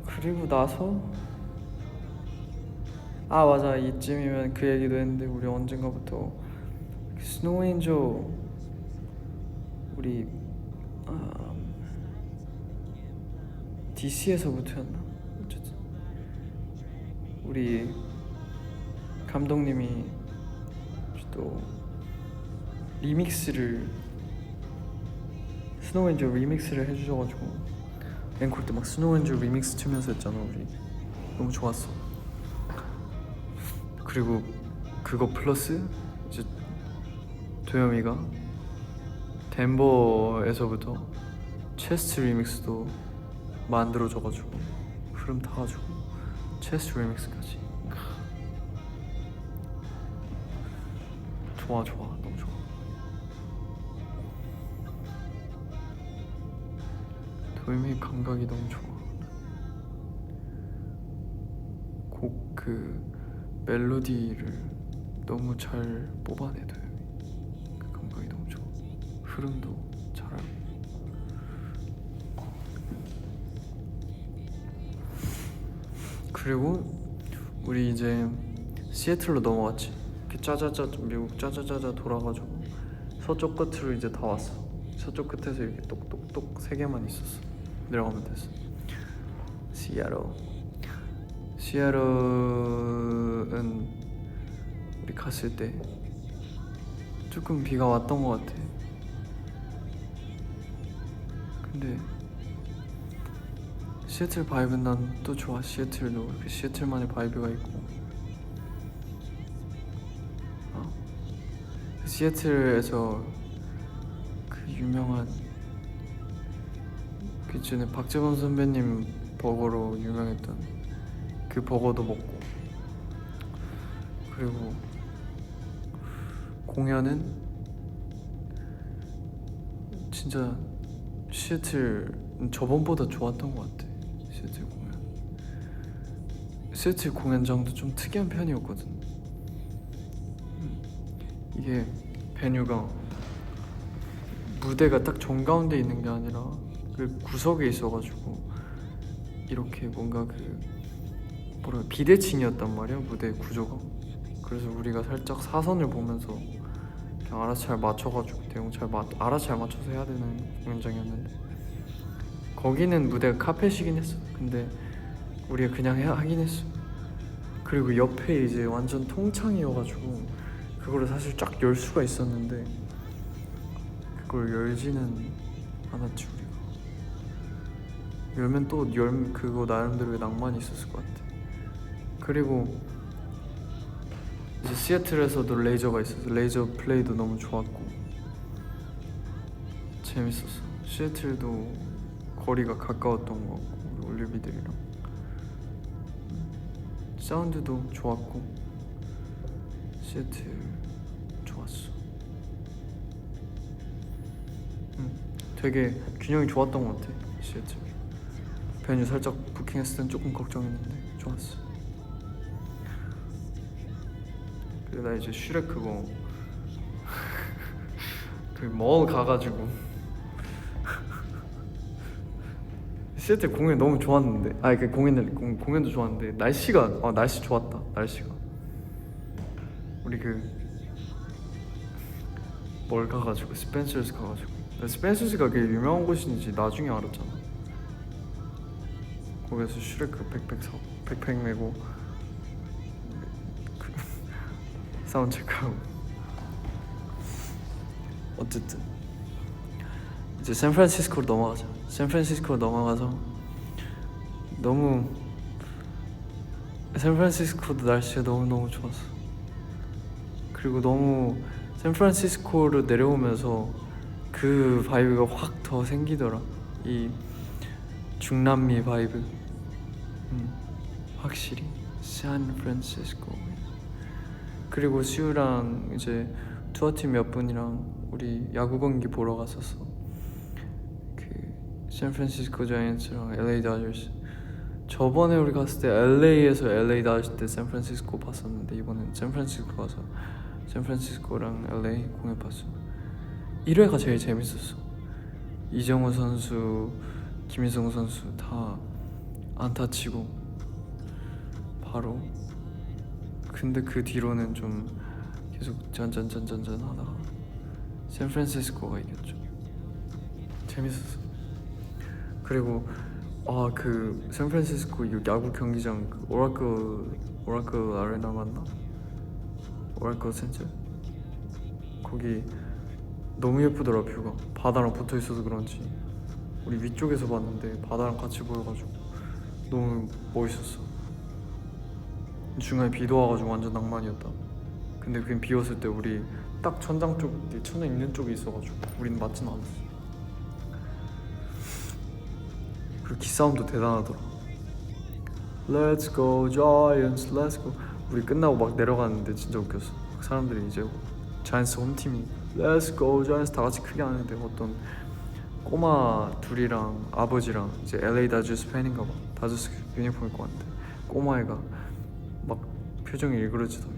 그리고 나서 아 맞아 이쯤이면 그 얘기도 했는데 우리 언젠가부터 스노우 엔젤 우리 DC에서부터였나? 어쨌든 우리 감독님이 또 리믹스를 스노우 엔젤 리믹스를 해주셔가지고 앵콜 때 막 스노우 엔젤 리믹스 치면서 했잖아. 우리 너무 좋았어. 그리고 그거 플러스 이제 도겸이가 덴버에서부터 체스트 리믹스도 만들어줘가지고 흐름 타가지고 체스트 리믹스까지 좋아 너무 좋아. 도겸이 감각이 너무 좋아. 곡 그 멜로디를 너무 잘 뽑아내. 도겸이 그 감각이 너무 좋아. 흐름도 잘하고. 그리고 우리 이제 시애틀로 넘어갔지. 이렇게 짜자자 미국 짜자자자 돌아가지고 서쪽 끝으로 이제 다 왔어. 서쪽 끝에서 이렇게 똑똑똑 3개만 있었어. 내려가면 됐어. 시애틀은 우리 갔을 때 조금 비가 왔던 것 같아. 근데 시애틀 바이브는 난 또 좋아. 시애틀도 그 시애틀만의 바이브가 있고 시애틀에서 그 유명한 그 전에 박재범 선배님 버거로 유명했던 그 버거도 먹고 그리고 공연은 진짜 시애틀 저번보다 좋았던 것 같아. 시애틀 공연장도 좀 특이한 편이었거든. 이게 베뉴가 무대가 딱 정가운데 있는 게 아니라 그 구석에 있어가지고 이렇게 뭔가 그 비대칭이었단 말이야 무대 구조가. 그래서 우리가 살짝 사선을 보면서 그냥 알아서 잘 맞춰가지고 대용 알아서 잘 맞춰서 해야 되는 공연장이었는데 거기는 무대가 카펫이긴 했어. 근데 우리가 그냥 하긴 했어. 그리고 옆에 이제 완전 통창이어가지고 그거를 사실 쫙 열 수가 있었는데 그걸 열지는 않았지 우리가. 열면 또 그거 나름대로의 낭만이 있었을 것 같아. 그리고 이제 시애틀에서도 레이저가 있어서 레이저 플레이도 너무 좋았고 재밌었어. 시애틀도 거리가 가까웠던 것 같고 우리 올리비들이랑 사운드도 좋았고 시애틀 좋았어. 되게 균형이 좋았던 것 같아. 시애틀 베뉴 살짝 부킹했을 땐 조금 걱정했는데 좋았어. 그리고 나 이제 슈렉 그거 그 뭐 가가지고 시애틀 공연 너무 좋았는데 그 공연도 좋았는데 날씨가 날씨 좋았다. 날씨가 우리 뭘 가가지고 스펜서스 가가지고 스펜서스가 그게 유명한 곳인지 나중에 알았잖아. 거기서 슈렉 그 백팩 메고 사운드 체크하고 어쨌든 이제 샌프란시스코로 넘어가자. 샌프란시스코로 넘어가서 너무 샌프란시스코도 날씨가 너무너무 좋았어. 그리고 너무 샌프란시스코로 내려오면서 그 바이브가 확 더 생기더라. 이 중남미 바이브 확실히 샌프란시스코. 그리고 시우랑 이제 투어팀 몇 분이랑 우리 야구 경기 보러 갔었어. 그 샌프란시스코 자이언츠랑 LA 다저스. 저번에 우리 갔을 때 LA에서 LA 다저스 때 샌프란시스코 봤었는데 이번엔 샌프란시스코 가서 샌프란시스코랑 LA 공연 봤어. 1회가 제일 재밌었어. 이정우 선수, 김희성 선수 다 안타 치고 바로. 근데 그 뒤로는 좀 계속 전전전전전 하다가 샌프란시스코가 이겼죠. 재밌었어. 그리고 그 샌프란시스코 야구 경기장 그 오라클 아레나 맞나? 오라클 센터? 거기 너무 예쁘더라. 뷰가 바다랑 붙어 있어서 그런지 우리 위쪽에서 봤는데 바다랑 같이 보여가지고 너무 멋있었어. 중간에 비도 와가지고 완전 낭만이었다. 근데 그냥 비 왔을 때 우리 딱 천장 있는 쪽에 있어가지고 우리는 맞진 않았어. 그리고 기싸움도 대단하더라. Let's go Giants, let's go. 우리 끝나고 막 내려가는데 진짜 웃겼어. 사람들이 이제 자이언츠 홈팀이 Let's go Giants 다 같이 크게 하는데 어떤 꼬마 둘이랑 아버지랑 이제 LA 다저스 팬인가 봐. 다저스 유니폼 입고 왔는데 꼬마애가 막 표정이 일그러지더니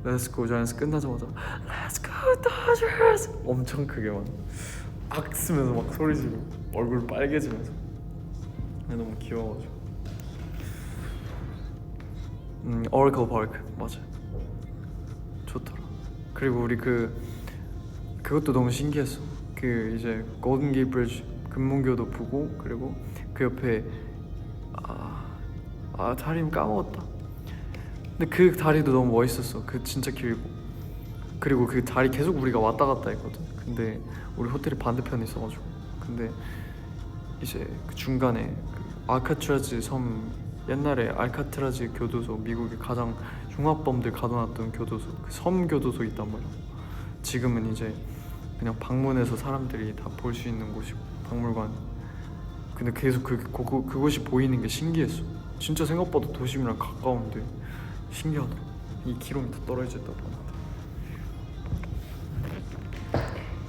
Let's go Giants 끝나자마자 Let's go Dodgers 엄청 크게 막 악 쓰면서 막 소리 지르고 얼굴 빨개지면서 너무 귀여워가지고. 오라클 파크 맞아. 좋더라. 그리고 우리 그것도 너무 신기했어. 그 이제 골든 게이트 브리지 금문교도 보고 그리고 그 옆에 다리 이름 까먹었다. 근데 그 다리도 너무 멋있었어. 그 진짜 길고. 그리고 그 다리 계속 우리가 왔다 갔다 했거든. 근데 우리 호텔이 반대편에 있어가지고. 근데 이제 그 중간에 그 알카트라즈 섬, 옛날에 알카트라즈 교도소, 미국의 가장 중화범들 가둬놨던 교도소, 그 섬 교도소 있단 말이야. 지금은 이제 그냥 방문해서 사람들이 다 볼 수 있는 곳이고 박물관. 근데 계속 그곳이 보이는 게 신기했어. 진짜 생각보다 도심이랑 가까운데 신기하더라. 2km 떨어져 있다 보는데.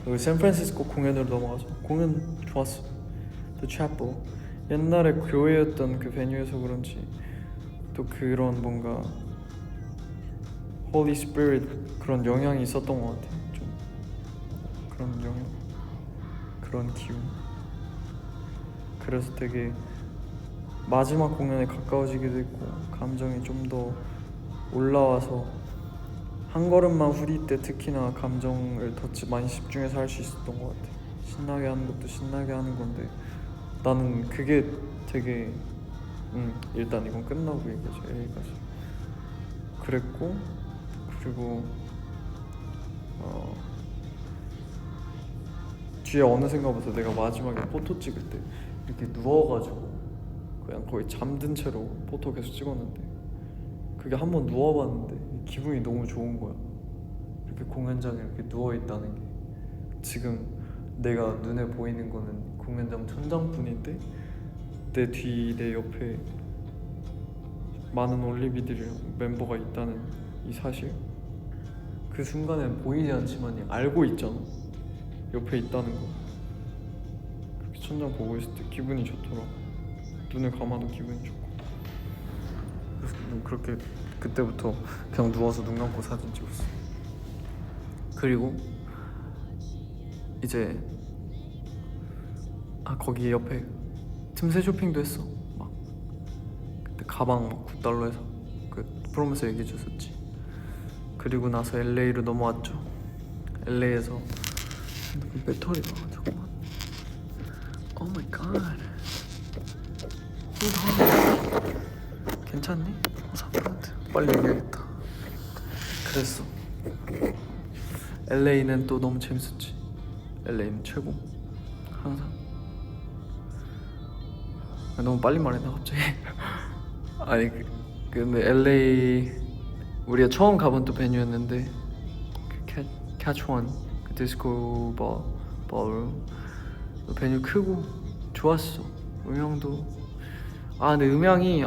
여기 샌프란시스코 공연으로 넘어가서 공연 좋았어. The Chapel. 옛날에 교회였던 그 베뉴에서 그런지 또 그런 뭔가 Holy Spirit 그런 영향이 있었던 것 같아. 좀 그런 영향, 그런 기운. 그래서 되게 마지막 공연에 가까워지기도 했고 감정이 좀 더 올라와서 한 걸음만 후리 때 특히나 감정을 더 많이 집중해서 할 수 있었던 것 같아. 신나게 하는 것도 신나게 하는 건데 나는 그게 되게 일단 이건 끝나고 얘기하자. 여기까지 그랬고 그리고 뒤에 어느샌가부터 내가 마지막에 포토 찍을 때 이렇게 누워가지고 그냥 거의 잠든 채로 포토 계속 찍었는데 그게 한번 누워봤는데 기분이 너무 좋은 거야. 이렇게 공연장에 이렇게 누워있다는 게 지금 내가 눈에 보이는 거는 공연장 천장뿐인데 내 옆에 많은 올리비들이랑 멤버가 있다는 이 사실 그 순간엔 보이지 않지만 알고 있잖아. 옆에 있다는 거. 그렇게 천장 보고 있을 때 기분이 좋더라. 눈을 감아도 기분이 좋고. 그래서 그렇게 그때부터 그냥 누워서 눈 감고 사진 찍었어. 그리고 이제 거기 옆에 틈새 쇼핑도 했어. 막 그때 가방 막 $9 해서 그 프로면서 얘기해줬었지. 그리고 나서 LA로 넘어왔죠. LA에서 배터리가 잠깐만. 오 마이 갓. 괜찮니? 4% 빨리 얘기해야겠다. 그랬어. LA는 또 너무 재밌었지. LA는 최고. 항상. 너무 빨리 말했나 갑자기? 아니 근데 LA 우리가 처음 가본 또 베뉴였는데 그 캐치원 그 디스코 버룸 베뉴 크고 좋았어. 음향도 근데 음향이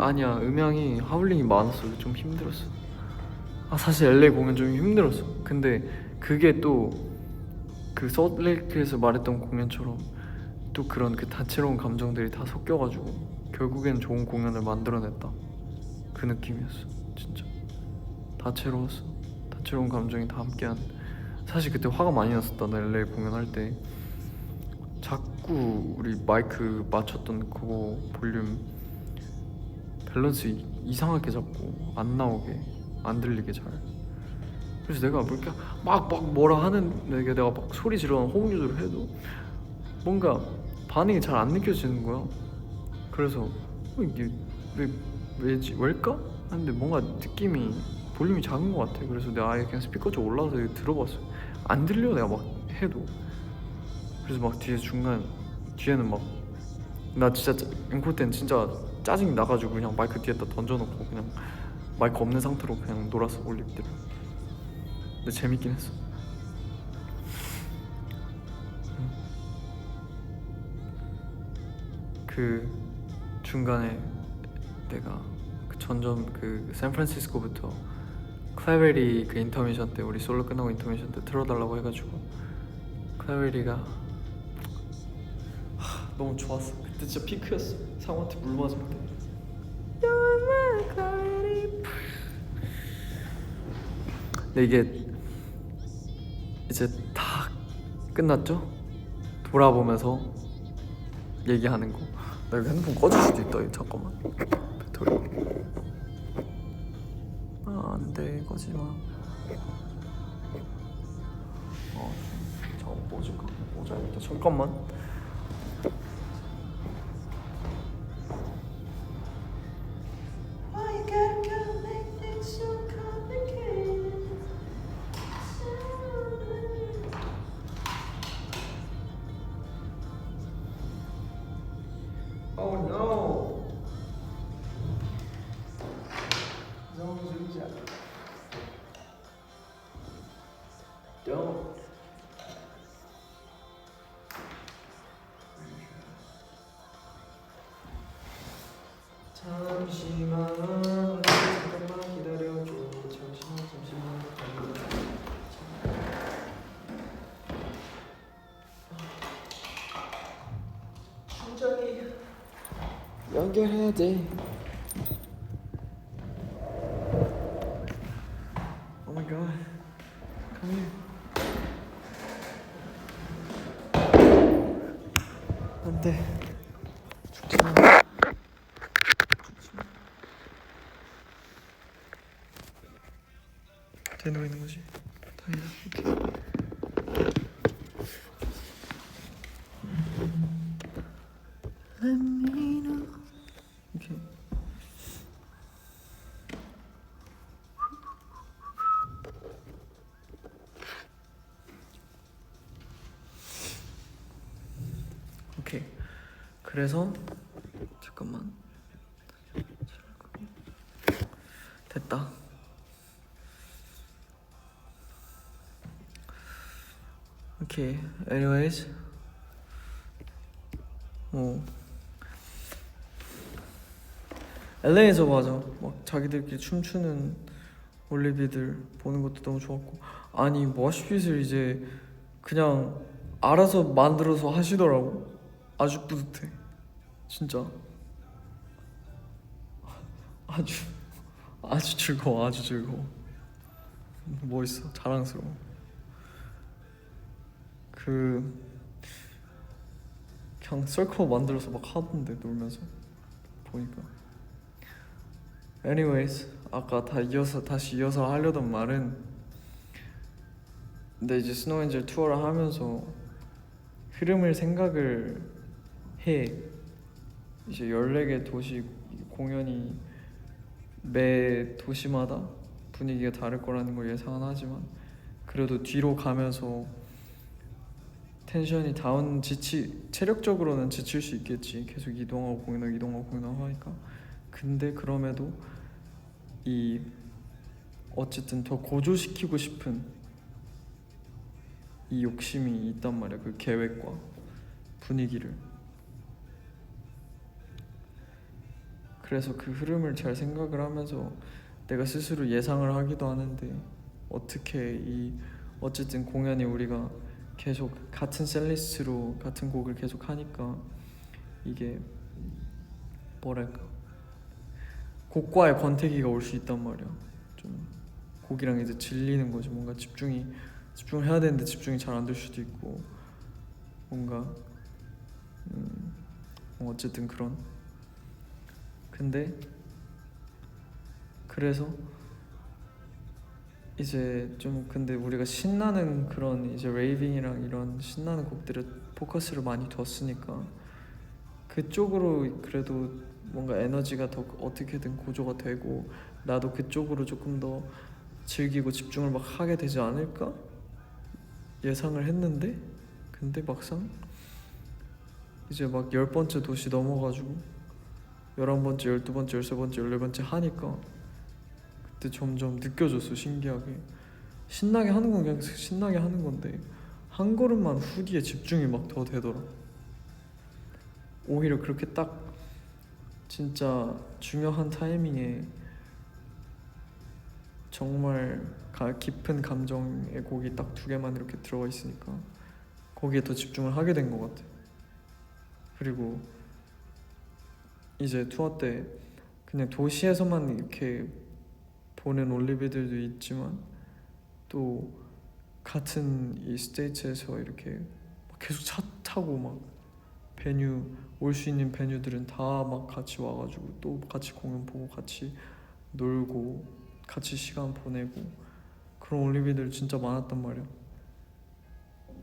하울링이 많았어. 좀 힘들었어. 사실 LA 공연 좀 힘들었어. 근데 그게 또 그 솔트레이크에서 말했던 공연처럼 또 그런 그 다채로운 감정들이 다 섞여가지고 결국엔 좋은 공연을 만들어냈다. 그 느낌이었어. 진짜 다채로웠어. 다채로운 감정이 다 함께한. 사실 그때 화가 많이 났었다. 나 LA 공연할 때 자꾸 우리 마이크 맞췄던 그거 볼륨 밸런스 이상하게 잡고 안 나오게 안 들리게 잘. 그래서 내가 뭐 이렇게 막 뭐라 하는 내가 막 소리 지르거나 호응 조절을 해도 뭔가 반응이 잘 안 느껴지는 거야. 그래서 이게 왜일까? 하는데 뭔가 느낌이 볼륨이 작은 것 같아. 그래서 내가 아예 그냥 스피커 쪽 올라가서 들어봤어. 안 들려 내가 막 해도. 그래서 막 뒤에는 막 나 진짜 앵콜 때는 진짜 짜증이 나가지고 그냥 마이크 뒤에다 던져놓고 그냥 마이크 없는 상태로 그냥 놀았어 올리비들. 근데 재밌긴 했어. 그 중간에 내가 그 점점 그 샌프란시스코부터 클라베리 그 인터미션 때 우리 솔로 끝나고 인터미션 때 틀어달라고 해가지고 클라베리가 너무 좋았어. 그때 진짜 피크였어. 상호한테 물 맞을 때. 근데 이게 이제 다 끝났죠? 돌아보면서 얘기하는 거. 나 여기 핸드폰 꺼질 수도 있다. 잠깐만. 배터리. 안돼 꺼지지 마. 잠깐 꽂을까? 꽂아야겠다. 잠깐만. Oh no! Don't do that. Don't. 잠깐만 기다려줘. 잠시만. 충전이 연결해야 돼. Oh my god. Come here. 안 돼. 죽지 마. 되는 거 있는 거지? 다행이다. 오케이. Let me know. 오케이. 그래서 잠깐만 됐다. 오케이. anyways LA에서 맞아 막 자기들끼리 춤추는 올리비들 보는 것도 너무 좋았고, 아니 머시핏을 이제 그냥 알아서 만들어서 하시더라고. 아주 뿌듯해 진짜. 아주 즐거워. 아주 즐거워. 멋있어. 자랑스러워. 그 그냥 서클 만들어서 막 하던데 놀면서 보니까. anyways 아까 다시 이어서 하려던 말은, 근데 이제 스노우엔젤 투어를 하면서 흐름을 생각을 해. 이제 14개 도시 공연이 매 도시마다 분위기가 다를 거라는 걸 예상은 하지만, 그래도 뒤로 가면서 텐션이 체력적으로는 지칠 수 있겠지. 계속 이동하고 공연하고 하니까. 근데 그럼에도 어쨌든 더 고조시키고 싶은 이 욕심이 있단 말이야. 그 계획과 분위기를. 그래서 그 흐름을 잘 생각을 하면서 내가 스스로 예상을 하기도 하는데, 어떻게 어쨌든 공연이 우리가 계속 같은 셀리스트로 같은 곡을 계속 하니까 이게 뭐랄까 곡과의 권태기가 올 수 있단 말이야. 좀 곡이랑 이제 질리는 거지. 뭔가 집중을 해야 되는데 집중이 잘 안 될 수도 있고, 뭔가 어쨌든 그런. 근데 그래서 이제 좀, 근데 우리가 신나는 그런 이제 레이빙이랑 이런 신나는 곡들에 포커스를 많이 뒀으니까 그쪽으로 그래도 뭔가 에너지가 더 어떻게든 고조가 되고, 나도 그쪽으로 조금 더 즐기고 집중을 막 하게 되지 않을까 예상을 했는데, 근데 막상 이제 막 10번째 도시 넘어가지고 11번째, 12번째, 13번째, 14번째 하니까 그때 점점 느껴졌어. 신기하게. 신나게 하는 건 그냥 신나게 하는 건데 한 걸음만 후디에 집중이 막 더 되더라. 오히려 그렇게 딱 진짜 중요한 타이밍에 정말 깊은 감정의 곡이 딱 2개만 이렇게 들어가 있으니까 거기에 더 집중을 하게 된 것 같아. 그리고 이제 투어 때 그냥 도시에서만 이렇게 보는 올리비들도 있지만, 또 같은 이 스테이트에서 이렇게 막 계속 차 타고 막 올 수 있는 베뉴들은 다 막 같이 와가지고 또 같이 공연 보고 같이 놀고 같이 시간 보내고 그런 올리비들 진짜 많았단 말이야.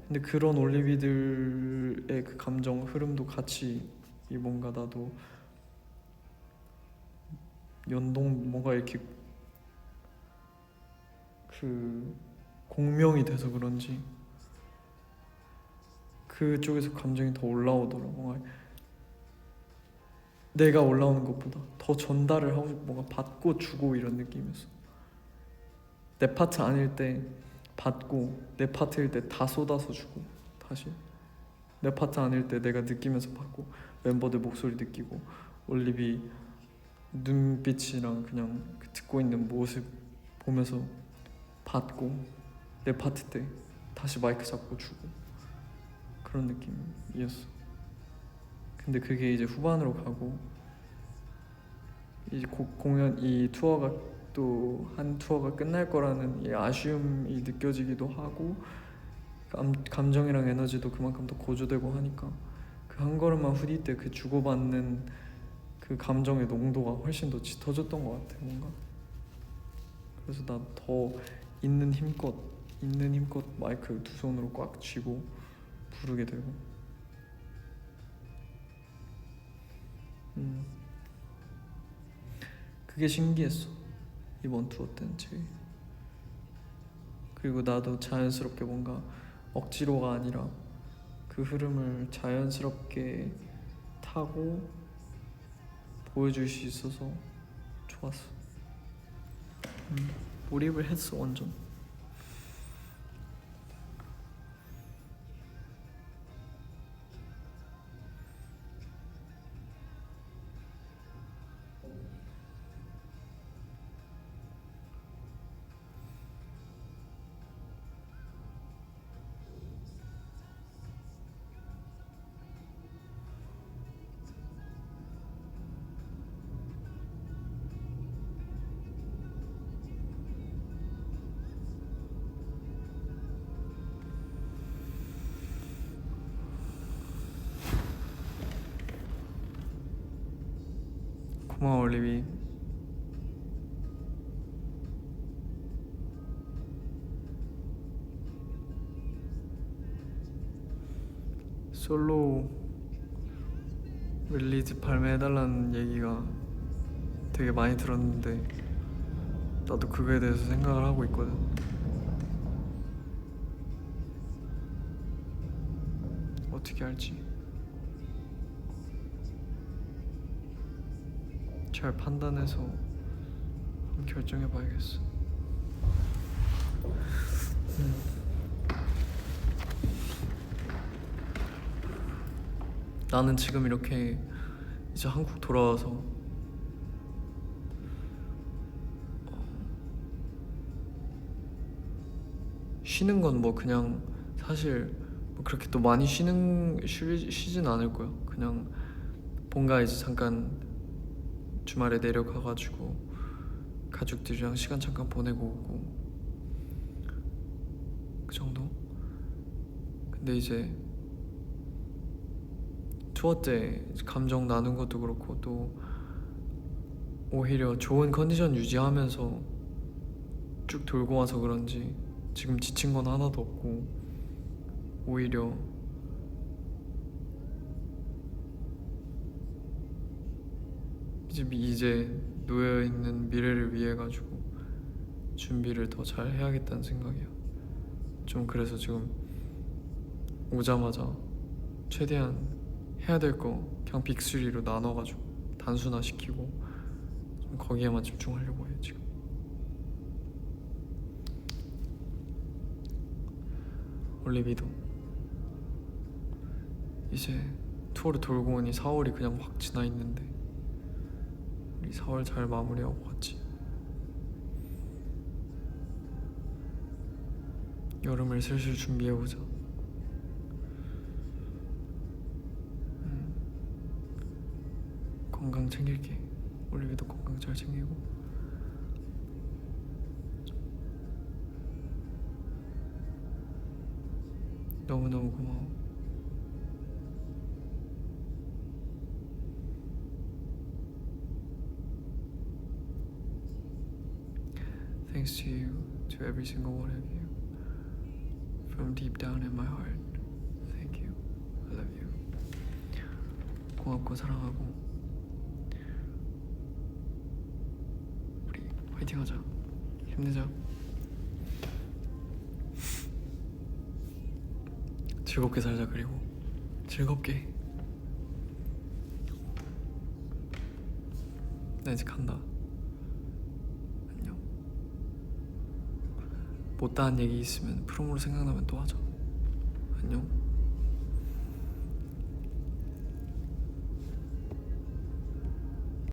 근데 그런 올리비들의 그 감정 흐름도 같이 뭔가 나도 뭔가 이렇게 그 공명이 돼서 그런지 그쪽에서 감정이 더 올라오더라. 뭔가 내가 올라오는 것보다 더 전달을 하고 싶고, 뭔가 받고 주고 이런 느낌이었어. 내 파트 아닐 때 받고, 내 파트일 때 다 쏟아서 주고, 다시 내 파트 아닐 때 내가 느끼면서 받고, 멤버들 목소리 느끼고, 올리비 눈빛이랑 그냥 듣고 있는 모습 보면서 받고, 내 파트 때 다시 마이크 잡고 주고, 그런 느낌이었어. 근데 그게 이제 후반으로 가고 이제 공연 이 투어가 또 한 투어가 끝날 거라는 이 아쉬움이 느껴지기도 하고, 감정이랑 에너지도 그만큼 더 고조되고 하니까 그 한 걸음만 후디 때 그 주고받는 그 감정의 농도가 훨씬 더 짙어졌던 것 같아. 뭔가 그래서 난 더 있는 힘껏 마이크 2손으로 꽉 쥐고 부르게 되고. 그게 신기했어 이번 투어 때는 제일. 그리고 나도 자연스럽게 뭔가 억지로가 아니라 그 흐름을 자연스럽게 타고 보여줄 수 있어서 좋았어. 몰입을 했어 완전. 고마워 올리비. 솔로 릴리즈 발매해달라는 얘기가 되게 많이 들었는데 나도 그거에 대해서 생각을 하고 있거든. 어떻게 할지 잘 판단해서 한번 결정해봐야겠어. 나는 지금 이렇게 이제 한국 돌아와서 쉬는 건 뭐 그냥 사실 뭐 그렇게 또 많이 쉬진 않을 거야. 그냥 뭔가 이제 잠깐 주말에 내려가가지고 가족들이랑 시간 잠깐 보내고 오고 그 정도? 근데 이제 투어 때 감정 나눈 것도 그렇고 또 오히려 좋은 컨디션 유지하면서 쭉 돌고 와서 그런지 지금 지친 건 하나도 없고 오히려 이제 놓여있는 미래를 위해 가지고 준비를 더 잘 해야겠다는 생각이야. 좀 그래서 지금 오자마자 최대한 해야 될 거 그냥 빅3로 나눠가지고 단순화시키고 좀 거기에만 집중하려고 해 지금. 올리비도 이제 투어를 돌고 오니 4월이 그냥 확 지나 있는데 우리 4월 잘 마무리하고 갔지. 여름을 슬슬 준비해보자. 건강 챙길게. 올리비도 건강 잘 챙기고. 너무너무 고마워. Thanks to you, to every single one of you, from deep down in my heart. Thank you. I love you. 고맙고 사랑하고 우리 화이팅하자. 힘내자. 즐겁게 살자. 그리고 즐겁게. 나 이제 간다. 안녕. 못다한 얘기 있으면 프롬으로 생각나면 또 하자. 안녕.